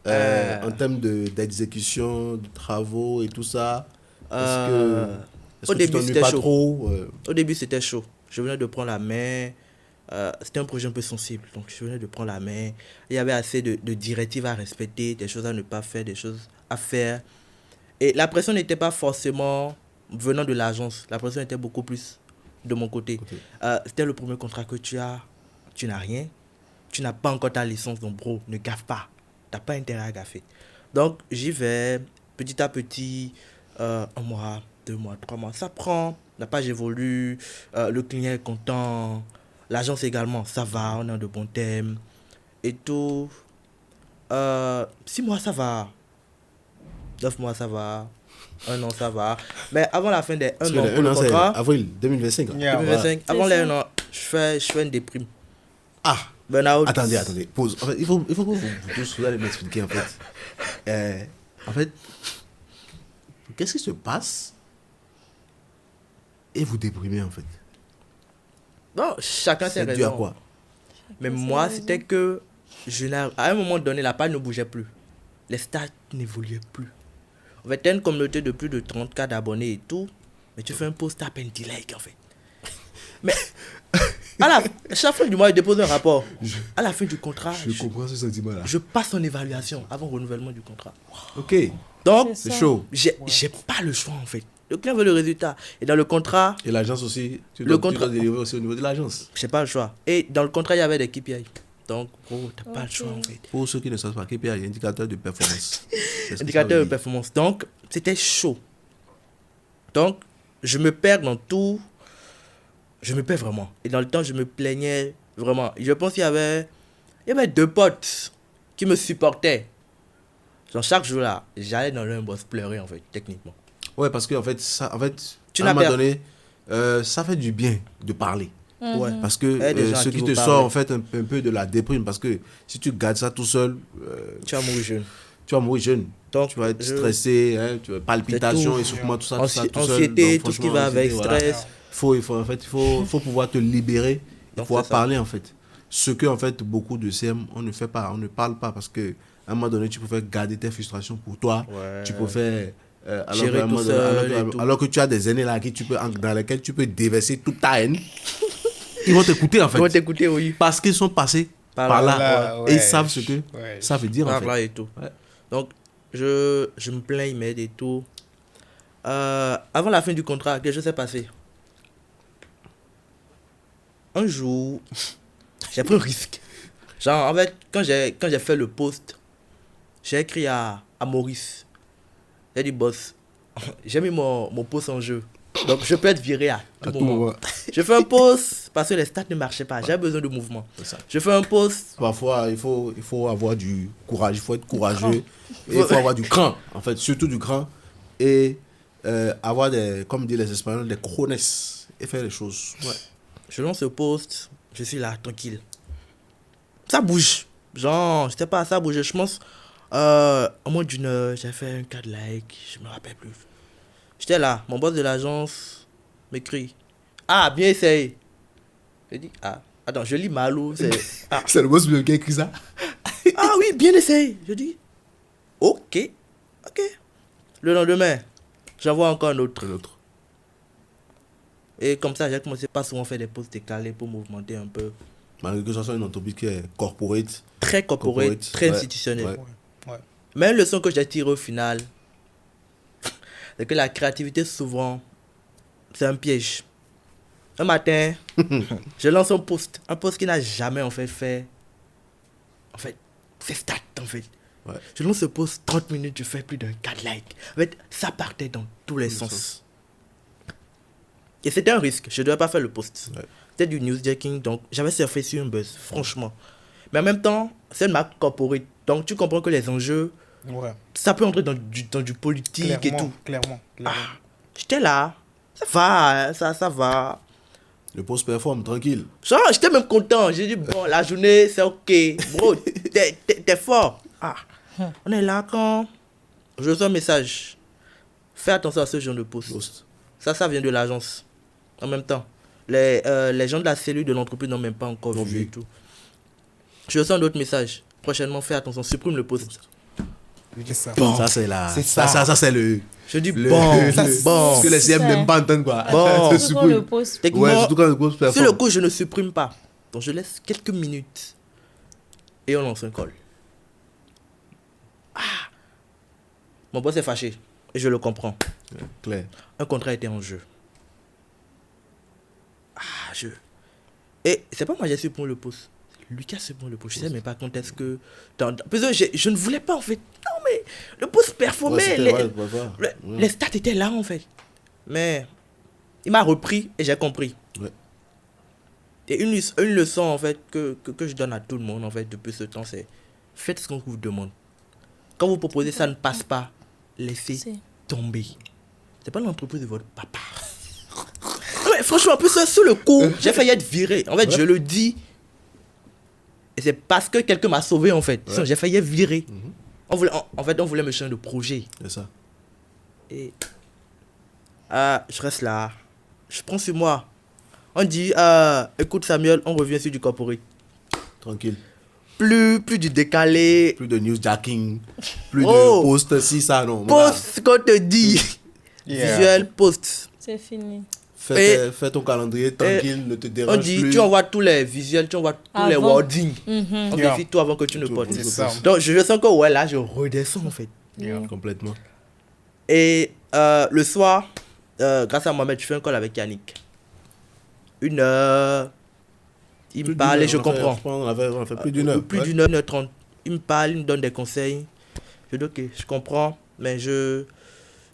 en termes d'exécution, de travaux et tout ça. Est-ce au que tu début, t'ennuies c'était pas chaud. trop? Au début, c'était chaud. Je venais de prendre la main. C'était un projet un peu sensible. Donc, je venais de prendre la main. Il y avait assez de directives à respecter, des choses à ne pas faire, des choses à faire. Et la pression n'était pas forcément venant de l'agence. La pression était beaucoup plus de mon côté. C'était le premier contrat que tu as. Tu n'as rien. Tu n'as pas encore ta licence. Donc, bro, ne gaffe pas. Tu n'as pas intérêt à gaffer. Donc, j'y vais petit à petit. 1 mois, 2 mois, 3 mois. Ça prend. La page évolue. Le client est content. L'agence également, ça va. On a de bons thèmes. Et tout. 6 mois, ça va. 9 mois, ça va. 1 an, ça va. Mais avant la fin des 1 Parce que an le pour le 1 an, c'est contrat, avril 2025. là. Yeah. 2025, avant C'est les ça. 1 an, je fais une déprime. Ah, Burnout. Attendez, pause. En fait, il faut que vous tous vous allez m'expliquer, en fait, qu'est-ce qui se passe et vous déprimez, en fait. Bon, chacun ses C'est dû à raisons. quoi? Mais Chacun ses moi, raisons. c'était que à un moment donné, la page ne bougeait plus. Les stats n'évoluaient plus. En fait, t'as une communauté de plus de 30K d'abonnés et tout, mais tu fais un post, t'as à peine 10 likes en fait. Mais à chaque fin du mois, je dépose un rapport. À la fin du contrat, comprends ce sentiment-là. je passe en évaluation avant renouvellement du contrat. Ok, Donc, C'est c'est ça. chaud. j'ai pas le choix en fait. Le client veut le résultat. Et dans le contrat, Et l'agence aussi, tu Le dois contrat- délivrer aussi au niveau de l'agence. j'ai pas le choix. Et dans le contrat, il y avait des KPI. Donc, gros, t'as pas le Ok. choix en fait. Pour ceux qui ne savent pas, KPI, indicateur de performance. C'est ce que ça Indicateur veut de dire. performance. Donc, c'était chaud. Donc, je me perds dans tout. Je me perds vraiment. Et dans le temps, je me plaignais vraiment. Je pense qu'il y avait 2 potes qui me supportaient. Genre, chaque jour là, j'allais dans leur boss pleurer en fait, techniquement. Ouais, parce que en fait, Tu à n'as un moment per- donné, ça fait du bien de parler. Ouais. Parce que Ouais, des gens à ce qui qui vous te parlez. sort en fait un peu de la déprime, parce que si tu gardes ça tout seul, Tu vas mourir jeune. tu vas mourir jeune. Donc, Tu vas être je- stressé, hein, tu vas palpitations, tout. essoufflement, tout ça, tout ça, tout seul. Anxiété, Donc, tout ce qui franchement, va avec, anxiété, voilà. stress. Il faut pouvoir te libérer, Donc, pouvoir c'est ça. parler en fait. Ce que en fait beaucoup de CM on ne fait pas, on ne parle pas parce que à un moment donné tu préfères garder tes frustrations pour toi, Ouais. tu préfères Gérer qu'à un tout moment donné, seul et tout. alors que tu as des aînés là dans lesquels tu peux déverser toute ta haine, ils vont t'écouter en fait. Ils vont t'écouter, oui. Parce qu'ils sont passés Par par là, là, ouais. et ils savent ce que Ouais. ça veut dire en Par fait. là et tout. Ouais. Donc, je me plains, ils m'aident et tout. Avant la fin du contrat, quelque chose s'est passé. Un jour, j'ai pris un risque. Genre, en fait, quand j'ai fait le post, j'ai écrit à Maurice. J'ai dit, boss, j'ai mis mon post en jeu. Donc, je peux être viré à tout À tout moment. moment. Je fais un post parce que les stats ne marchaient pas. J'ai besoin de mouvement. C'est ça. Je fais un post. Parfois, il faut avoir du courage, il faut être courageux, et il faut avoir du cran, en fait, surtout du cran, et avoir des, comme disent les Espagnols, des cojones, et faire les choses. Ouais. Je lance ce post, je suis là, tranquille. Ça bouge. Genre, je sais pas, ça bouge. Je pense, au moins d'une heure, j'ai fait un 4 likes, je me rappelle plus. J'étais là, mon boss de l'agence m'écrit. Ah, bien essayé. Je dis, ah, attends, je lis Malou. Ah. C'est le boss qui a écrit ça. Ah oui, bien essayé. Je dis, ok. Le lendemain, j'envoie encore un autre. L'autre. Et comme ça, j'ai commencé pas souvent à faire des posts décalés pour mouvementer un peu. Malgré que ce soit une entreprise qui est corporate. Très corporate, très ouais, institutionnel. ouais. Ouais. Mais une leçon que j'ai tirée au final, c'est que la créativité, souvent, c'est un piège. Un matin, je lance un post qui n'a jamais en fait, c'est stats en fait. Ouais. Je lance ce post, 30 minutes, je fais plus d'un 4 likes. En fait, ça partait dans tous les sens. Et c'était un risque, je ne devais pas faire le post. Ouais. C'était du newsjacking, donc j'avais surfé sur un buzz, franchement. Mais en même temps, c'est une marque corporate, donc tu comprends que les enjeux, Ouais. ça peut entrer dans du politique et tout. Clairement. J'étais là, ça va. Le post performe, tranquille. Genre, j'étais même content. J'ai dit, bon, la journée, c'est ok. Bro, t'es fort. Ah, on est là quand je reçois un message. Fais attention à ce genre de post. Post. Ça vient de l'agence. En même temps, les gens de la cellule de l'entreprise n'ont même pas encore Non vu vu. et tout. Je reçois un autre message. Prochainement, fais attention, supprime le post. C'est ça. Bon. Ça, c'est la. C'est Ça, ça. ça c'est le. Je dis, le- bon, le- bon. Ce que les CM Ça. n'aiment pas entendre, quoi. Bon. Se Surtout quand le supprime. post. Techniquement, Ouais, surtout quand le post performe. sur le coup, je ne supprime pas. Donc, je laisse quelques minutes. Et on lance un call. Ah! Mon boss est fâché. Et je le comprends. Ouais, clair. Un contrat était en jeu. Et c'est pas moi qui ai supprimé le post. C'est lui qui a supprimé le post. Je sais même pas quand est-ce que. Parce que je ne voulais pas en fait. Non, mais le post performait. Ouais, c'était- les, ouais, ouais. les stats étaient là en fait. Mais il m'a repris et j'ai compris. Ouais. Et une leçon en fait que je donne à tout le monde en fait depuis ce temps, c'est faites ce qu'on vous demande. Quand vous proposez ça ne passe pas, laissez C'est- tomber. C'est pas l'entreprise de votre papa. Ouais, franchement, en plus, sur le coup, j'ai failli être viré. En fait, je le dis. Et c'est parce que quelqu'un m'a sauvé, en fait. Ouais. Sinon, j'ai failli être viré. En fait, on voulait me changer de projet. C'est ça. Et je reste là. Je prends sur moi. On dit, écoute Samuel, on revient sur du corporate. Tranquille. Plus du décalé. Plus de newsjacking, plus Oh. de posts, si ça, non. Post, ce qu'on te dit. Yeah. Visuel, post. C'est fini. Fais ton calendrier tranquille, ne te dérange On dit, plus. tu envoies tous les visuels, tu envoies tous les Avant. wordings. Mhm. On Yeah. vérifie tout avant que tu ne Tout, portes. C'est ça. Donc, je sens que, ouais, là, je redescends, en fait. Yeah. Complètement. Et le soir, grâce à Mohamed, je fais un call avec Yannick. 1 heure. Il me parle et je comprends. On a fait plus d'une heure. Plus ouais. d'une heure, 1h30. Il me parle, il me donne des conseils. Je dis, ok, je comprends, mais je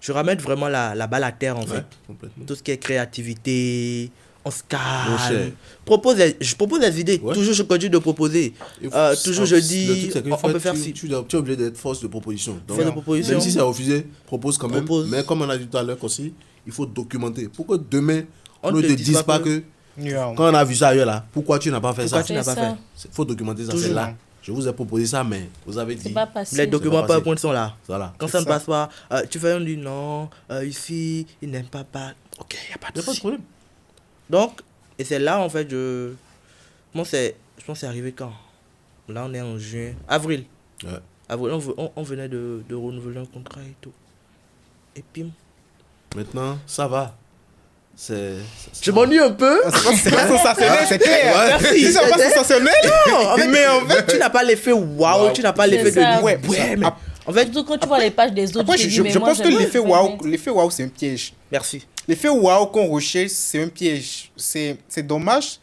ramène vraiment la balle à terre, en Ouais, fait. complètement. Tout ce qui est créativité, on se Mon cher. calme. Je propose des idées. Ouais. Toujours, je continue de proposer. Il Toujours, je le dis, truc, c'est qu'une on fois, peut faire ci. tu es obligé d'être force de proposition. Donc, Force de proposition. même si c'est refusé, propose quand même. Propose. Mais comme on a dit tout à l'heure aussi, il faut documenter. Pour que demain, On on ne te te dise dise pas pas que Yeah. quand on a vu ça ailleurs là, pourquoi tu n'as pas fait Pourquoi ça tu n'as pas C'est fait ça. Il faut documenter ça. Toujours. C'est là. Je vous ai proposé ça, mais vous avez dit. C'est pas passé. Les documents pas passé. PowerPoint sont là. Voilà. Quand C'est ça ne ça. passe pas, tu fais un dit non, ici, il n'aime pas. Ok, il n'y a pas Il de n'y a pas de souci. problème. Donc, et c'est là en fait, je pense que c'est arrivé quand. Là, on est en juin. Avril. Ouais. Avril, on venait de renouveler un contrat et tout. Et puis, Maintenant, ça va. je m'ennuie un peu. C'est pas sensationnel, c'est clair. Merci. Si c'est pas sensationnel, Non, en fait, mais en fait, tu n'as pas l'effet waouh, tu n'as pas l'effet ça. de Ouais, mais ap- en fait, Surtout quand tu vois les pages des autres. après, tu te dis, je mais moi, pense que j'aimerais l'effet faire waouh, mais- l'effet waouh, c'est un piège. merci. L'effet waouh qu'on recherche, c'est un piège. C'est dommage.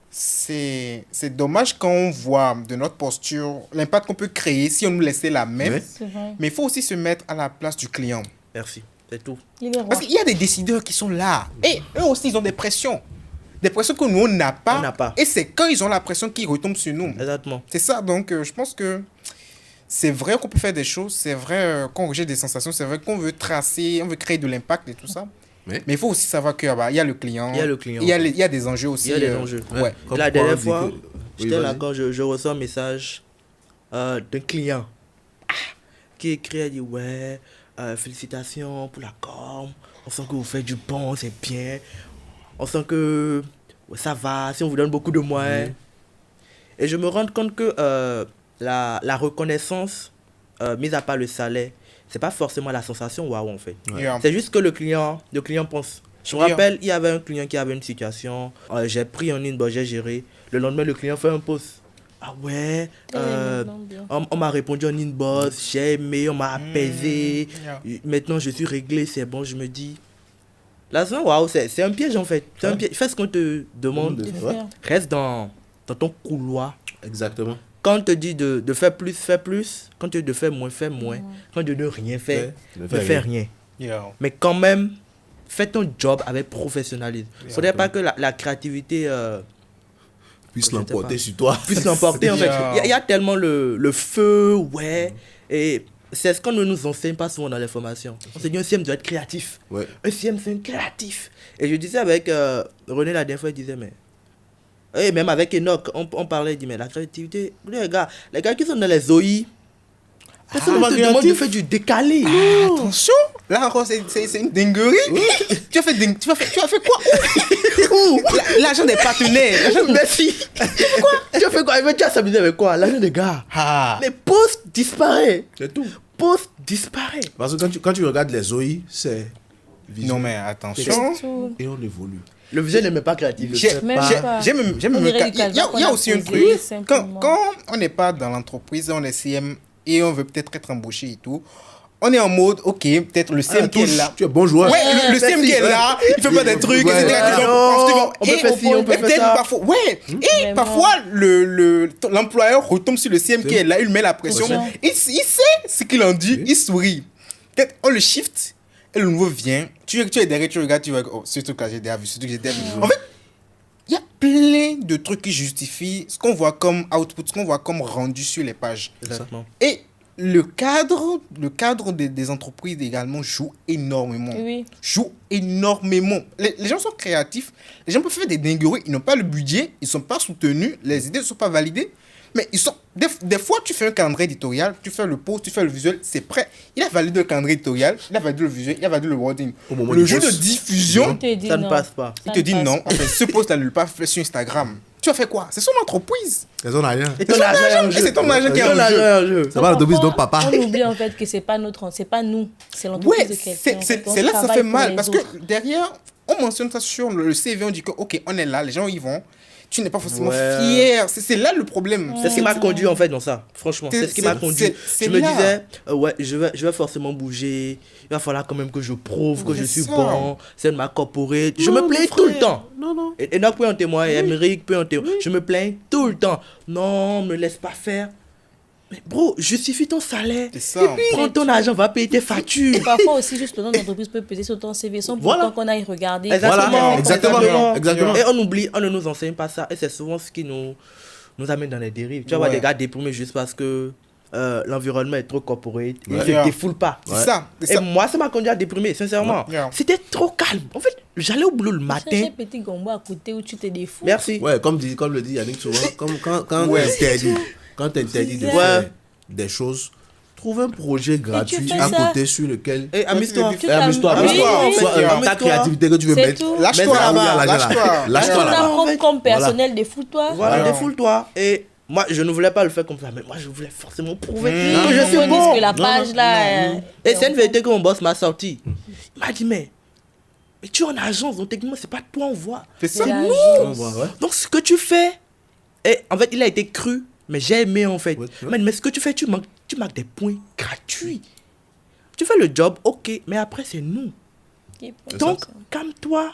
C'est dommage quand on voit de notre posture l'impact qu'on peut créer si on nous laissait la même. Ouais. C'est vrai. Mais il faut aussi se mettre à la place du client. Merci. C'est tout. Il est roi. Parce qu'il y a des décideurs qui sont là. Et eux aussi, ils ont des pressions. Des pressions que nous, on n'a pas. On n'a pas. Et c'est quand ils ont la pression qu'ils retombent sur nous. Exactement. C'est ça, donc je pense que c'est vrai qu'on peut faire des choses, c'est vrai qu'on rejette des sensations, c'est vrai qu'on veut tracer, on veut créer de l'impact et tout ça. Mais Mais il faut aussi savoir qu'il y a le client. Il y a le client. Il y a des enjeux aussi. Il y a des enjeux. Ouais. comme La Paul dernière dit fois, que- Oui, j'étais là vas-y. quand je reçois un message d'un client qui écrit, elle dit ouais, félicitations pour la com, on sent que vous faites du bon, c'est bien, on sent que ouais, ça va, si on vous donne beaucoup de moyens. Et je me rends compte que la reconnaissance, mise à part le salaire, c'est pas forcément la sensation waouh en fait. Yeah. C'est juste que le client pense. Je me Yeah. rappelle, il y avait un client qui avait une situation, j'ai pris en inbox, j'ai géré. Le lendemain, le client fait un post. Ah ouais, maintenant, bien. on m'a répondu en inbox, j'ai aimé, on m'a apaisé. Yeah. Maintenant, je suis réglé, c'est bon, je me dis. Là, waouh, c'est un piège en fait. C'est un piège. Fais ce qu'on te demande. De De Ouais. faire. Reste dans ton couloir. Exactement. Quand on te dit de faire plus, fais plus. Quand on te dit de faire moins, fais moins. Quand on te dit de ne rien faire, Ne ne fais fais rien. rien. Yeah. Mais quand même, fais ton job avec professionnalisme. Il ne faudrait pas que Exactement. la créativité Puisse Je sais l'emporter pas. sur toi. puisse l'emporter. En fait, Yeah. il y a tellement le feu, ouais. Et c'est ce qu'on ne nous enseigne pas souvent dans les formations. On se dit un CM doit être créatif. Ouais. Un CM, c'est un créatif. Et je disais avec René la dernière fois, il disait, mais. Et même avec Enoch, on parlait, il dit, mais la créativité, les gars qui sont dans les OI, personne ne te demande de faire du décalé. Attention, là encore, c'est une dinguerie. Tu as fait quoi L'argent des partenaires. Merci. Quoi? Tu as fait quoi? Mais tu as s'amuser avec quoi? L'argent des gars. Ah. Mais poste disparaît. C'est tout. Poste disparaît. Parce que quand tu regardes les OI, c'est visuel. Non, mais attention. Tout. Et on évolue. Le visuel n'est même pas créatif. je J'ai- sais Même pas. pas. J'aime On même dirait il du y a, calva qu'on il y a a aussi un posé truc simplement. quand on n'est pas dans l'entreprise, on est CM et on veut peut-être être embauché et tout, on est en mode ok, peut-être le CM qui est là. Tu es bon joueur. Ouais, le CM qui est Merci. là, il fait pas des trucs, Ouais. etc. qui sont Non, positifs. on peut Et faire ci, on peut et faire peut-être ça. parfois, ouais. Et Vraiment. parfois l'employeur retombe sur le CM qui est là, il met la pression. Pression. Il sait ce qu'il en dit, il sourit. Peut-être on le shift et le nouveau vient. Tu es derrière, tu regardes, tu vois, oh, ce truc là j'ai déjà vu, ce truc j'ai déjà vu. En fait, il y a plein de trucs qui justifient ce qu'on voit comme output, ce qu'on voit comme rendu sur les pages. Exactement. Et le cadre des entreprises également joue énormément. Oui. Joue énormément. Les gens sont créatifs, les gens peuvent faire des dingueries, ils n'ont pas le budget, ils ne sont pas soutenus, les idées ne sont pas validées. Mais ils sont... Des fois, tu fais un calendrier éditorial, tu fais le post, tu fais le visuel, c'est prêt. Il a validé le calendrier éditorial, il a validé le visuel, il a validé le wording. Au moment Le du jeu de post. diffusion, Ça ne passe pas. il te dit non. Enfin, ce post-là ne l'a pas fait sur Instagram. Tu as fait quoi? C'est son entreprise. Ils en ont rien. Et ton argent est en Et jeu. c'est ton argent qui est Ton en argent jeu. est en jeu. Ça va l'entreprise de papa. On oublie en fait que c'est pas c'est pas nous, c'est l'entreprise Ouais, de quelqu'un. en fait. On c'est là que ça travaille fait pour mal. les Parce autres. que derrière, on mentionne ça sur le CV, on dit que, ok, on est là, les gens y vont. Tu n'es pas forcément Ouais. fier. C'est là le problème. C'est ce qui m'a conduit en fait dans ça. Franchement, c'est ce qui m'a conduit. c'est Je me là. disais, ouais, je vais forcément bouger. Il va falloir quand même que je prouve que je suis ça. bon. C'est de ma corporate. Je Non, me plains mon tout le frère. temps. Non, non. Et Enoch peut en témoigner, Émeric peut en témoigner. Je me plains tout le temps. Non, me laisse pas faire. Mais bro, justifie ton salaire. C'est ça. Prends ton argent, va payer tes factures. Et parfois aussi, juste le nom d'entreprise peut peser sur ton CV sans Voilà. pourtant qu'on aille regarder. Exactement, Voilà, exactement, exactement. Et on oublie, on ne nous enseigne pas ça. Et c'est souvent ce qui nous amène dans les dérives. Tu vas voir Ouais. des gars déprimés juste parce que l'environnement est trop corporate. Ils Ouais. ne se défoulent pas. C'est ça. C'est Et ça. moi, ça m'a conduit à déprimer, sincèrement. Ouais. C'était trop calme. En fait, j'allais au boulot le Cherche matin. un petit gombo à côté où tu te défoules. Merci. Ouais, comme le dit Yannick souvent, quand Ouais. t'interdis de Ouais. faire des choses, trouve un projet gratuit fais à ça. côté sur lequel... Et amuse-toi. Tu Amuse-toi, t'amuses. amuse-toi. Oui, oui, Soit, oui. ta Amuse-toi. créativité que tu veux C'est mettre. tout. Lâche-toi, Mets-toi là-bas, là-bas, lâche-toi. lâche-toi Ton là-bas. apprendre comme personnel, défoule-toi. Voilà, Voilà. défoule-toi. Et moi, je ne voulais pas le faire comme ça, mais moi, je voulais forcément prouver Non, que je suis On bon. dit que la page là. Et c'est une vérité que mon boss m'a sorti. Il m'a dit, mais tu es en agence, donc techniquement, c'est pas toi on voit. C'est ça. C'est On voit, ouais. Donc ce que tu fais, et en fait, il a été cru, mais j'ai aimé en fait. Ouais, ouais. Mais ce que tu fais, tu marques des points gratuits. Tu fais le job, ok, mais après, c'est nous. Donc, calme-toi,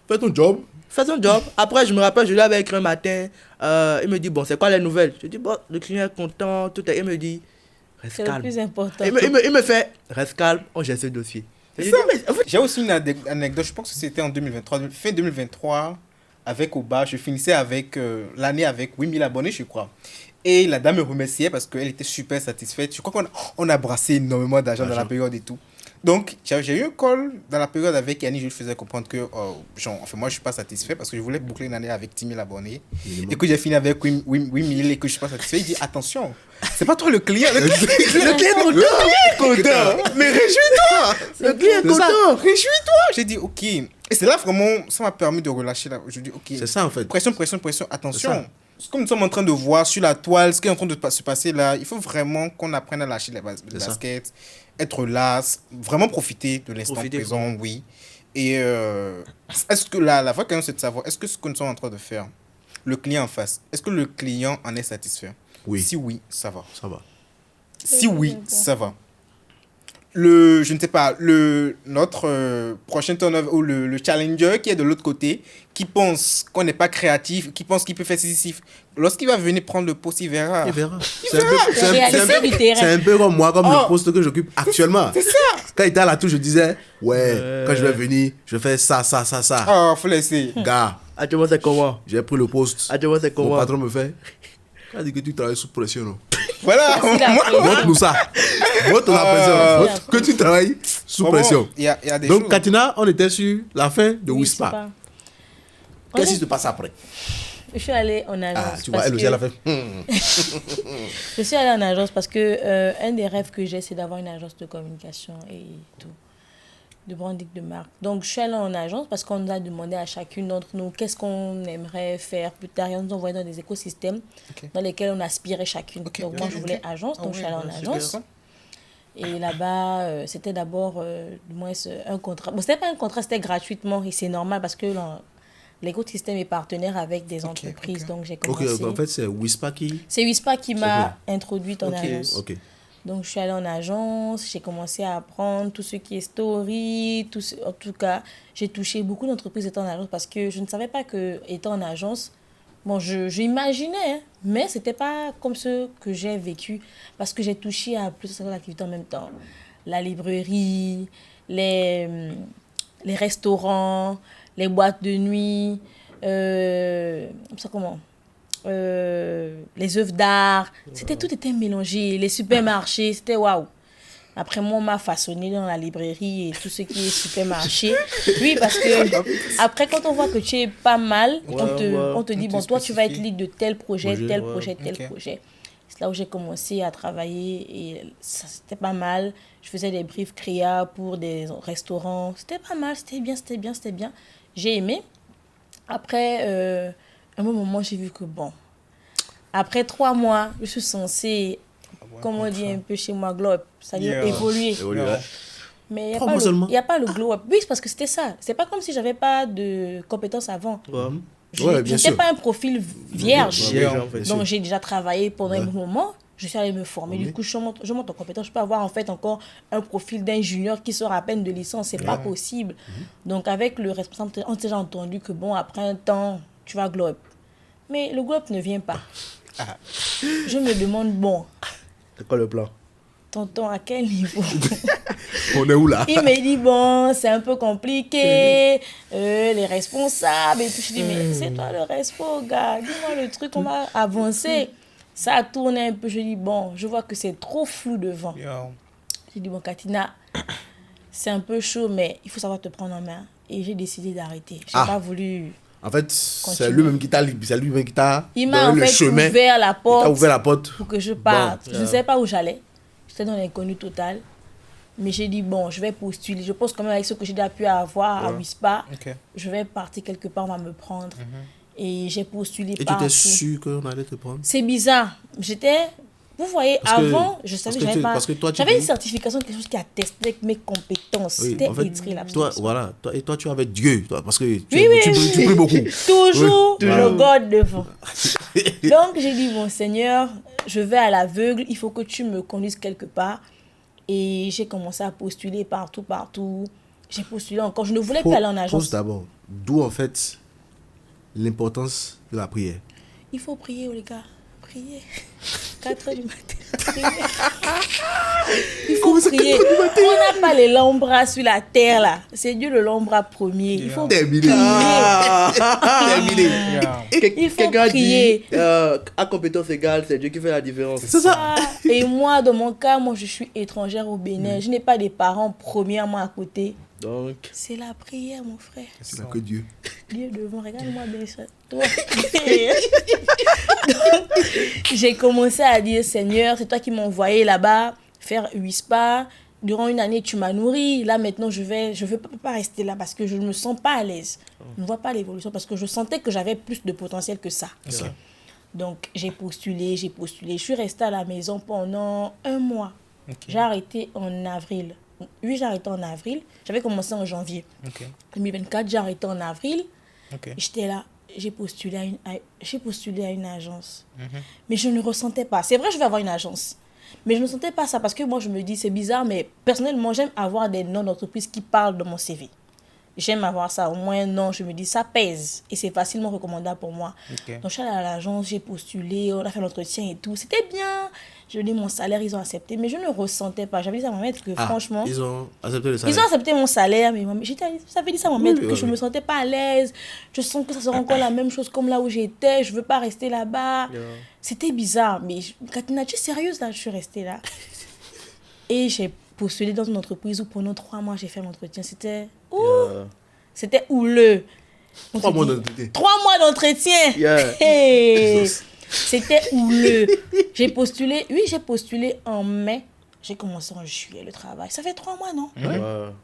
Fais ton job. fais ton job. Après, je me rappelle, je lui avais écrit un matin. Il me dit, bon, c'est quoi les nouvelles? Je dis, bon, le client est content, tout est. Il me dit, reste C'est le calme. plus important. Il me fait, reste calme, on gère ce dossier. Et je dis, mais en fait, J'ai aussi une anecdote, je pense que c'était en 2023, fin 2023, avec Oba, je finissais avec l'année avec 8000 abonnés, je crois. Et la dame me remerciait parce qu'elle était super satisfaite. Je crois qu'on a brassé énormément d'argent dans la période et tout. Donc, j'ai eu un call dans la période avec Yannick, je lui faisais comprendre que, genre, enfin, moi, je ne suis pas satisfait parce que je voulais boucler une année avec 10 000 abonnés. Minimum. Et que j'ai fini avec 8 000 et que je ne suis pas satisfait. Il dit, attention, c'est pas toi le client. Le client est content. Mais réjouis-toi. le client est C'est ça. content. Réjouis-toi. J'ai dit, ok. Et c'est là vraiment, ça m'a permis de relâcher. Là. Je dis, ok. C'est ça en fait. Pression, pression, pression. C'est Attention. ça. Ce que nous sommes en train de voir sur la toile, ce qui est en train de se passer là, il faut vraiment qu'on apprenne à lâcher les ça. baskets, être là, vraiment profiter de l'instant Profiter. présent, oui. Et est-ce que la vraie question, c'est de savoir, est-ce que ce que nous sommes en train de faire, le client en face, est-ce que le client en est satisfait? Oui. Si oui, ça va. Ça va. Si oui, d'accord. ça va. Je ne sais pas, notre prochain turnover ou le challenger qui est de l'autre côté, qui pense qu'on n'est pas créatif, qui pense qu'il peut faire ceci, lorsqu'il va venir prendre le poste, il verra. Il verra. verra. C'est un peu- Réalité du terrain. c'est un peu comme moi, comme Oh. le poste que j'occupe actuellement. C'est ça. Quand il était à la touche, je disais, ouais, quand je vais venir, je fais ça. Oh, faut laisser. Gars, Actuellement, c'est comment? j'ai pris le poste. Actuellement, c'est Mon comment? patron me fait, il a dit que tu travailles sous pression, non? Voilà. Merci, la Moi, pression. Montre-nous ça. Montre la pression. Montre que tu travailles sous vraiment, pression. il y a des Donc, choses. Katina, on était sur la fin de Oui, Wispa. c'est pas- Qu'est-ce qui se passe après? Je suis allée en agence. Ah, tu vois, parce elle aussi, que- elle a fait. Je suis allée en agence parce que un des rêves que j'ai, c'est d'avoir une agence de communication et tout, de branding de marque. Donc, je suis allée en agence parce qu'on nous a demandé à chacune d'entre nous qu'est-ce qu'on aimerait faire plus tard. Et on nous a envoyé dans des écosystèmes Ok. dans lesquels on aspirait chacune. Ok, Donc, ok, moi, je ok. voulais agence, donc je suis allée en agence. Et là-bas, c'était d'abord, du moins, un contrat. Bon, c'était pas un contrat, c'était gratuitement et c'est normal parce que l'écosystème est partenaire avec des entreprises. ok. Donc, j'ai Ok, commencé. en fait, c'est Wispa qui. C'est Wispa qui m'a introduite en Ok, agence. Ok. Donc, je suis allée en agence, j'ai commencé à apprendre tout ce qui est story, en tout cas, j'ai touché beaucoup d'entreprises étant en agence parce que je ne savais pas que étant en agence, bon, j'imaginais, hein, mais ce n'était pas comme ce que j'ai vécu parce que j'ai touché à plusieurs activités en même temps. La librairie, les restaurants, les boîtes de nuit, ça comment les œuvres d'art, tout était mélangé, les supermarchés, c'était waouh. Après, moi, on m'a façonné dans la librairie et tout ce qui est supermarché. Oui, parce que après, quand on voit que tu es pas mal, on te dit, bon, toi, tu vas être lead de tel projet, tel projet. C'est là où j'ai commencé à travailler et ça, c'était pas mal. Je faisais des briefs créa pour des restaurants. C'était pas mal, c'était bien. J'ai aimé. Après, à un moment, j'ai vu que bon, après 3 mois, je suis censée, comme on dit un peu chez moi, glow up, c'est-à-dire évoluer. Mais il n'y a pas le glow up. Oui, c'est parce que c'était ça. C'est pas comme si j'avais pas de compétences avant. Je n'étais pas un profil vierge. Donc, j'ai déjà travaillé pendant un moment. Je suis allée me former. Du coup, je monte en compétence. Je peux avoir en fait encore un profil d'un junior qui sort à peine de licence. C'est pas possible. Donc, avec le responsable, on s'est déjà entendu que bon, après un temps, tu vas glow up. Mais le glow up ne vient pas. Je me demande, bon. C'est quoi le plan? Tonton, à quel niveau? On est où là? Il me dit, bon, c'est un peu compliqué, les responsables et tout. Je dis, mais c'est toi le respo, gars. Dis-moi le truc, on va avancer. Ça a tourné un peu. Je dis, bon, je vois que c'est trop flou devant. J'ai dit, bon, Katina, c'est un peu chaud, mais il faut savoir te prendre en main. Et j'ai décidé d'arrêter. J'ai pas voulu. En fait, c'est lui-même qui t'a il m'a en fait ouvert la porte pour que je parte. Je ne savais pas où j'allais. J'étais dans l'inconnu total. Mais j'ai dit, bon, je vais postuler. Je pense quand même avec ce que j'ai déjà pu avoir à WISPA, je vais partir quelque part, on va me prendre. Et j'ai postulé partout. Et tu étais sûre qu'on allait te prendre? C'est bizarre. Vous voyez, avant, je savais que j'avais pas... J'avais une certification, quelque chose qui attestait mes compétences. Oui, c'était en fait, écrit là. Et toi, tu avais Dieu, parce que tu pries beaucoup. Toujours le God devant. Donc, j'ai dit, bon Seigneur, je vais à l'aveugle, il faut que tu me conduises quelque part. Et j'ai commencé à postuler partout. J'ai postulé encore. Je ne voulais plus aller en agence. Pose d'abord, d'où en fait l'importance de la prière? Il faut prier, les gars. Prier. 4h du matin. Prier. Il faut prier. On n'a pas les lambras sur la terre, là. C'est Dieu le lambra premier. Il faut prier. Il faut prier. À compétence égale, c'est Dieu qui fait la différence. C'est ça. Et moi, dans mon cas, je suis étrangère au Bénin. Je n'ai pas des parents premièrement à côté. Donc, c'est la prière, mon frère. C'est là que Dieu. Dieu devant, regarde-moi bien ça. Toi. J'ai commencé à dire, Seigneur, c'est toi qui m'as envoyé là-bas faire WISPA. Durant une année, tu m'as nourri. Là, maintenant, je veux pas rester là parce que je ne me sens pas à l'aise. Je ne vois pas l'évolution parce que je sentais que j'avais plus de potentiel que ça. Donc, j'ai postulé. Je suis restée à la maison pendant 1 mois. J'ai arrêté en avril. Oui, j'ai arrêté en avril. J'avais commencé en janvier 2024. J'ai arrêté en avril. J'étais là. J'ai postulé à une agence. Mais je ne ressentais pas. C'est vrai, je vais avoir une agence. Mais je ne sentais pas ça parce que moi, je me dis, c'est bizarre, mais personnellement, j'aime avoir des noms d'entreprise qui parlent de mon CV. J'aime avoir ça. Au moins, non, je me dis, ça pèse. Et c'est facilement recommandable pour moi. Donc, je suis allée à l'agence, j'ai postulé, on a fait l'entretien et tout. C'était bien. Je dis mon salaire, ils ont accepté. Mais je ne ressentais pas. J'avais dit à ma maître que franchement... Ils ont accepté le salaire. Ils ont accepté mon salaire. Mais j'avais dit ça à ma maître que je ne me sentais pas à l'aise. Je sens que ça sera encore la même chose comme là où j'étais. Je ne veux pas rester là-bas. C'était bizarre. Mais Katina, tu es sérieuse là? Je suis restée là. Et j'ai postulé dans une entreprise où pendant 3 mois, j'ai fait l'entretien. C'était... C'était houleux. 3 mois d'entretien. 3 mois d'entretien. Hey. C'était houleux. J'ai postulé en mai. J'ai commencé en juillet le travail. Ça fait 3 mois, non?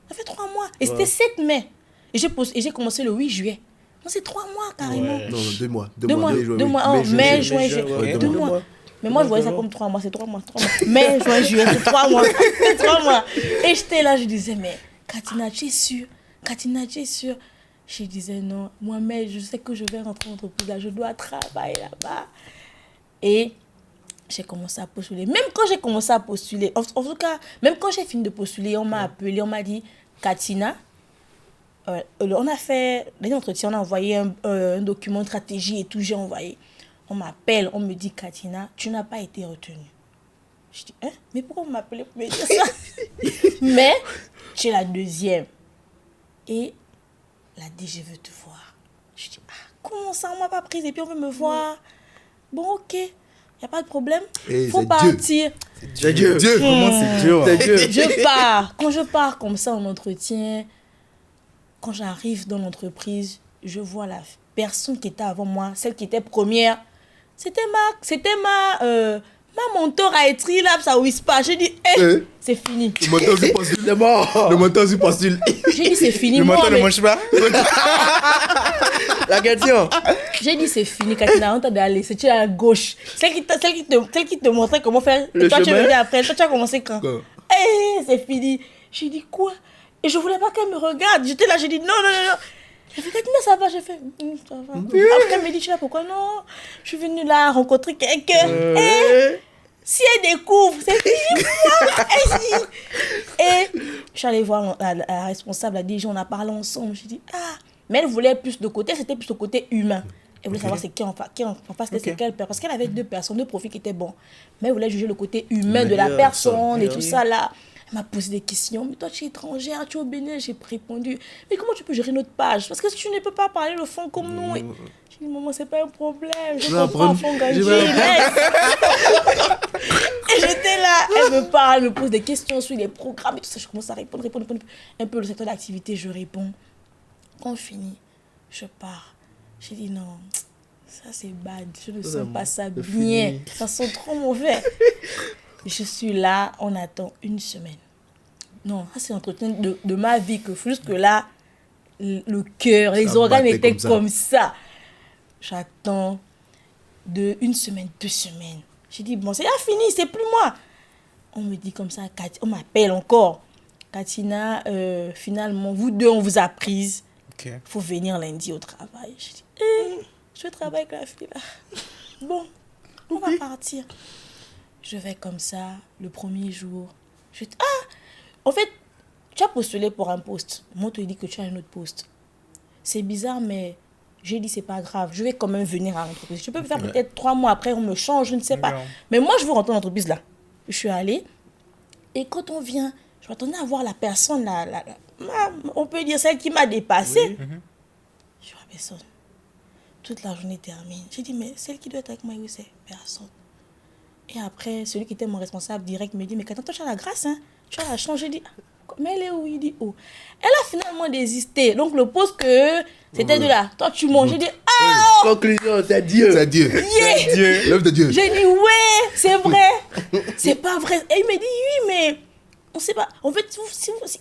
Ça fait 3 mois. Et c'était 7 mai. Et j'ai commencé le 8 juillet. Non, c'est 3 mois carrément. Non, 2 mois. 2 mois. Mai, juin, juillet. 2 mois. Mais moi, je voyais ça comme 3 mois. C'est 3 mois. Mai, juin, juillet, c'est 3 mois. C'est 3 mois. Et j'étais là, je disais, mais Katina, tu es sûre? Katina, tu es sûre? Je disais, non, moi-même, je sais que je vais rentrer en entreprise là. Je dois travailler là-bas. Et j'ai commencé à postuler. Même quand j'ai commencé à postuler, en tout cas, même quand j'ai fini de postuler, on m'a appelé, on m'a dit, Katina, on a fait des entretiens, on a envoyé un document de stratégie et tout, j'ai envoyé. On m'appelle, on me dit, Katina, tu n'as pas été retenue. Je dis, hein? Mais pourquoi vous m'appelez pour me dire ça? Mais, tu es la deuxième. Et elle a dit, je veux te voir. Je dis, comment ça, on m'a pas prise et puis on veut me voir? Bon, ok, il n'y a pas de problème. Il faut partir. C'est Dieu. Dieu. Comment c'est dur. C'est Dieu. Quand je pars comme ça en entretien, quand j'arrive dans l'entreprise, je vois la personne qui était avant moi, celle qui était première. C'était ma mentor à étri là, ça whispe pas. J'ai dit, c'est fini. Le mentor aussi postule. C'est mort. Le mentor aussi postule. J'ai dit, c'est fini. Le Moi, menton ne mais- mange pas. La question. J'ai dit, c'est fini, Katina, on t'a d'aller. C'est à gauche. Celle qui te montrait comment faire. Le Et toi, tu es chemin. venu après. Toi, tu as commencé quand Quand C'est fini. J'ai dit, quoi? Et je voulais pas qu'elle me regarde. J'étais là, j'ai dit, non. J'ai fait, Katina, ça va. J'ai fait, ça va. Après, elle me dit, tu sais pourquoi? Non, je suis venue là rencontrer quelqu'un. Si elle découvre, c'est fini pour moi. Et je suis allée voir la responsable, la DG, on a parlé ensemble. J'ai dit, mais elle voulait plus de côté, c'était plus le côté humain. Elle voulait savoir c'est qui en face, c'est quelle personne. Parce qu'elle avait deux personnes, deux profils qui étaient bons. Mais elle voulait juger le côté humain de la personne et tout ça là. Elle m'a posé des questions. Mais toi, tu es étrangère, tu es au Bénin. J'ai répondu. Mais comment tu peux gérer notre page? Parce que tu ne peux pas parler le fond comme nous. J'ai dit, maman, c'est pas un problème. Je comprends, fond gagné. Et j'étais là. Elle me parle, elle me pose des questions sur les programmes et tout ça. Je commence à répondre. Un peu le secteur d'activité, je réponds. Quand on finit, je pars. J'ai dit, non, ça c'est bad. Je ne sens pas ça bien. Ça sent trop mauvais. Je suis là, on attend une semaine. Non, ça c'est l'entretien de ma vie. Que jusque là, le cœur, les organes battait étaient comme comme ça. J'attends une semaine, 2 semaines. J'ai dit, bon, c'est fini, c'est plus moi. On me dit comme ça, on m'appelle encore. Katina, finalement, vous deux, on vous a prise. Il faut venir lundi au travail. Je dis, je vais travailler avec la fille là. Bon, on va partir. Je vais comme ça, le premier jour. Je dis, en fait, tu as postulé pour un poste. Moi, on te dit que tu as un autre poste. C'est bizarre, mais j'ai dit, c'est pas grave. Je vais quand même venir à l'entreprise. Je peux faire peut-être 3 mois après, on me change, je ne sais pas. Mais moi, je veux rentrer dans l'entreprise là. Je suis allée. Et quand on vient, je m'attendais à voir la personne, on peut dire celle qui m'a dépassée. Je vois personne. Toute la journée termine. J'ai dit, mais celle qui doit être avec moi, oui, c'est personne. Et après, celui qui était mon responsable direct me dit, mais quand toi, tu as la grâce, hein, tu as la chance. J'ai dit, mais elle est où? Il dit, où? Elle a finalement désisté. Donc, le poste que c'était de là. Toi, tu manges. J'ai dit, Conclusion, c'est Dieu. C'est Dieu. yeah! Dieu. L'œuvre de Dieu. J'ai dit, ouais, c'est vrai. C'est pas vrai. Et il me dit, oui, mais on sait pas. En fait,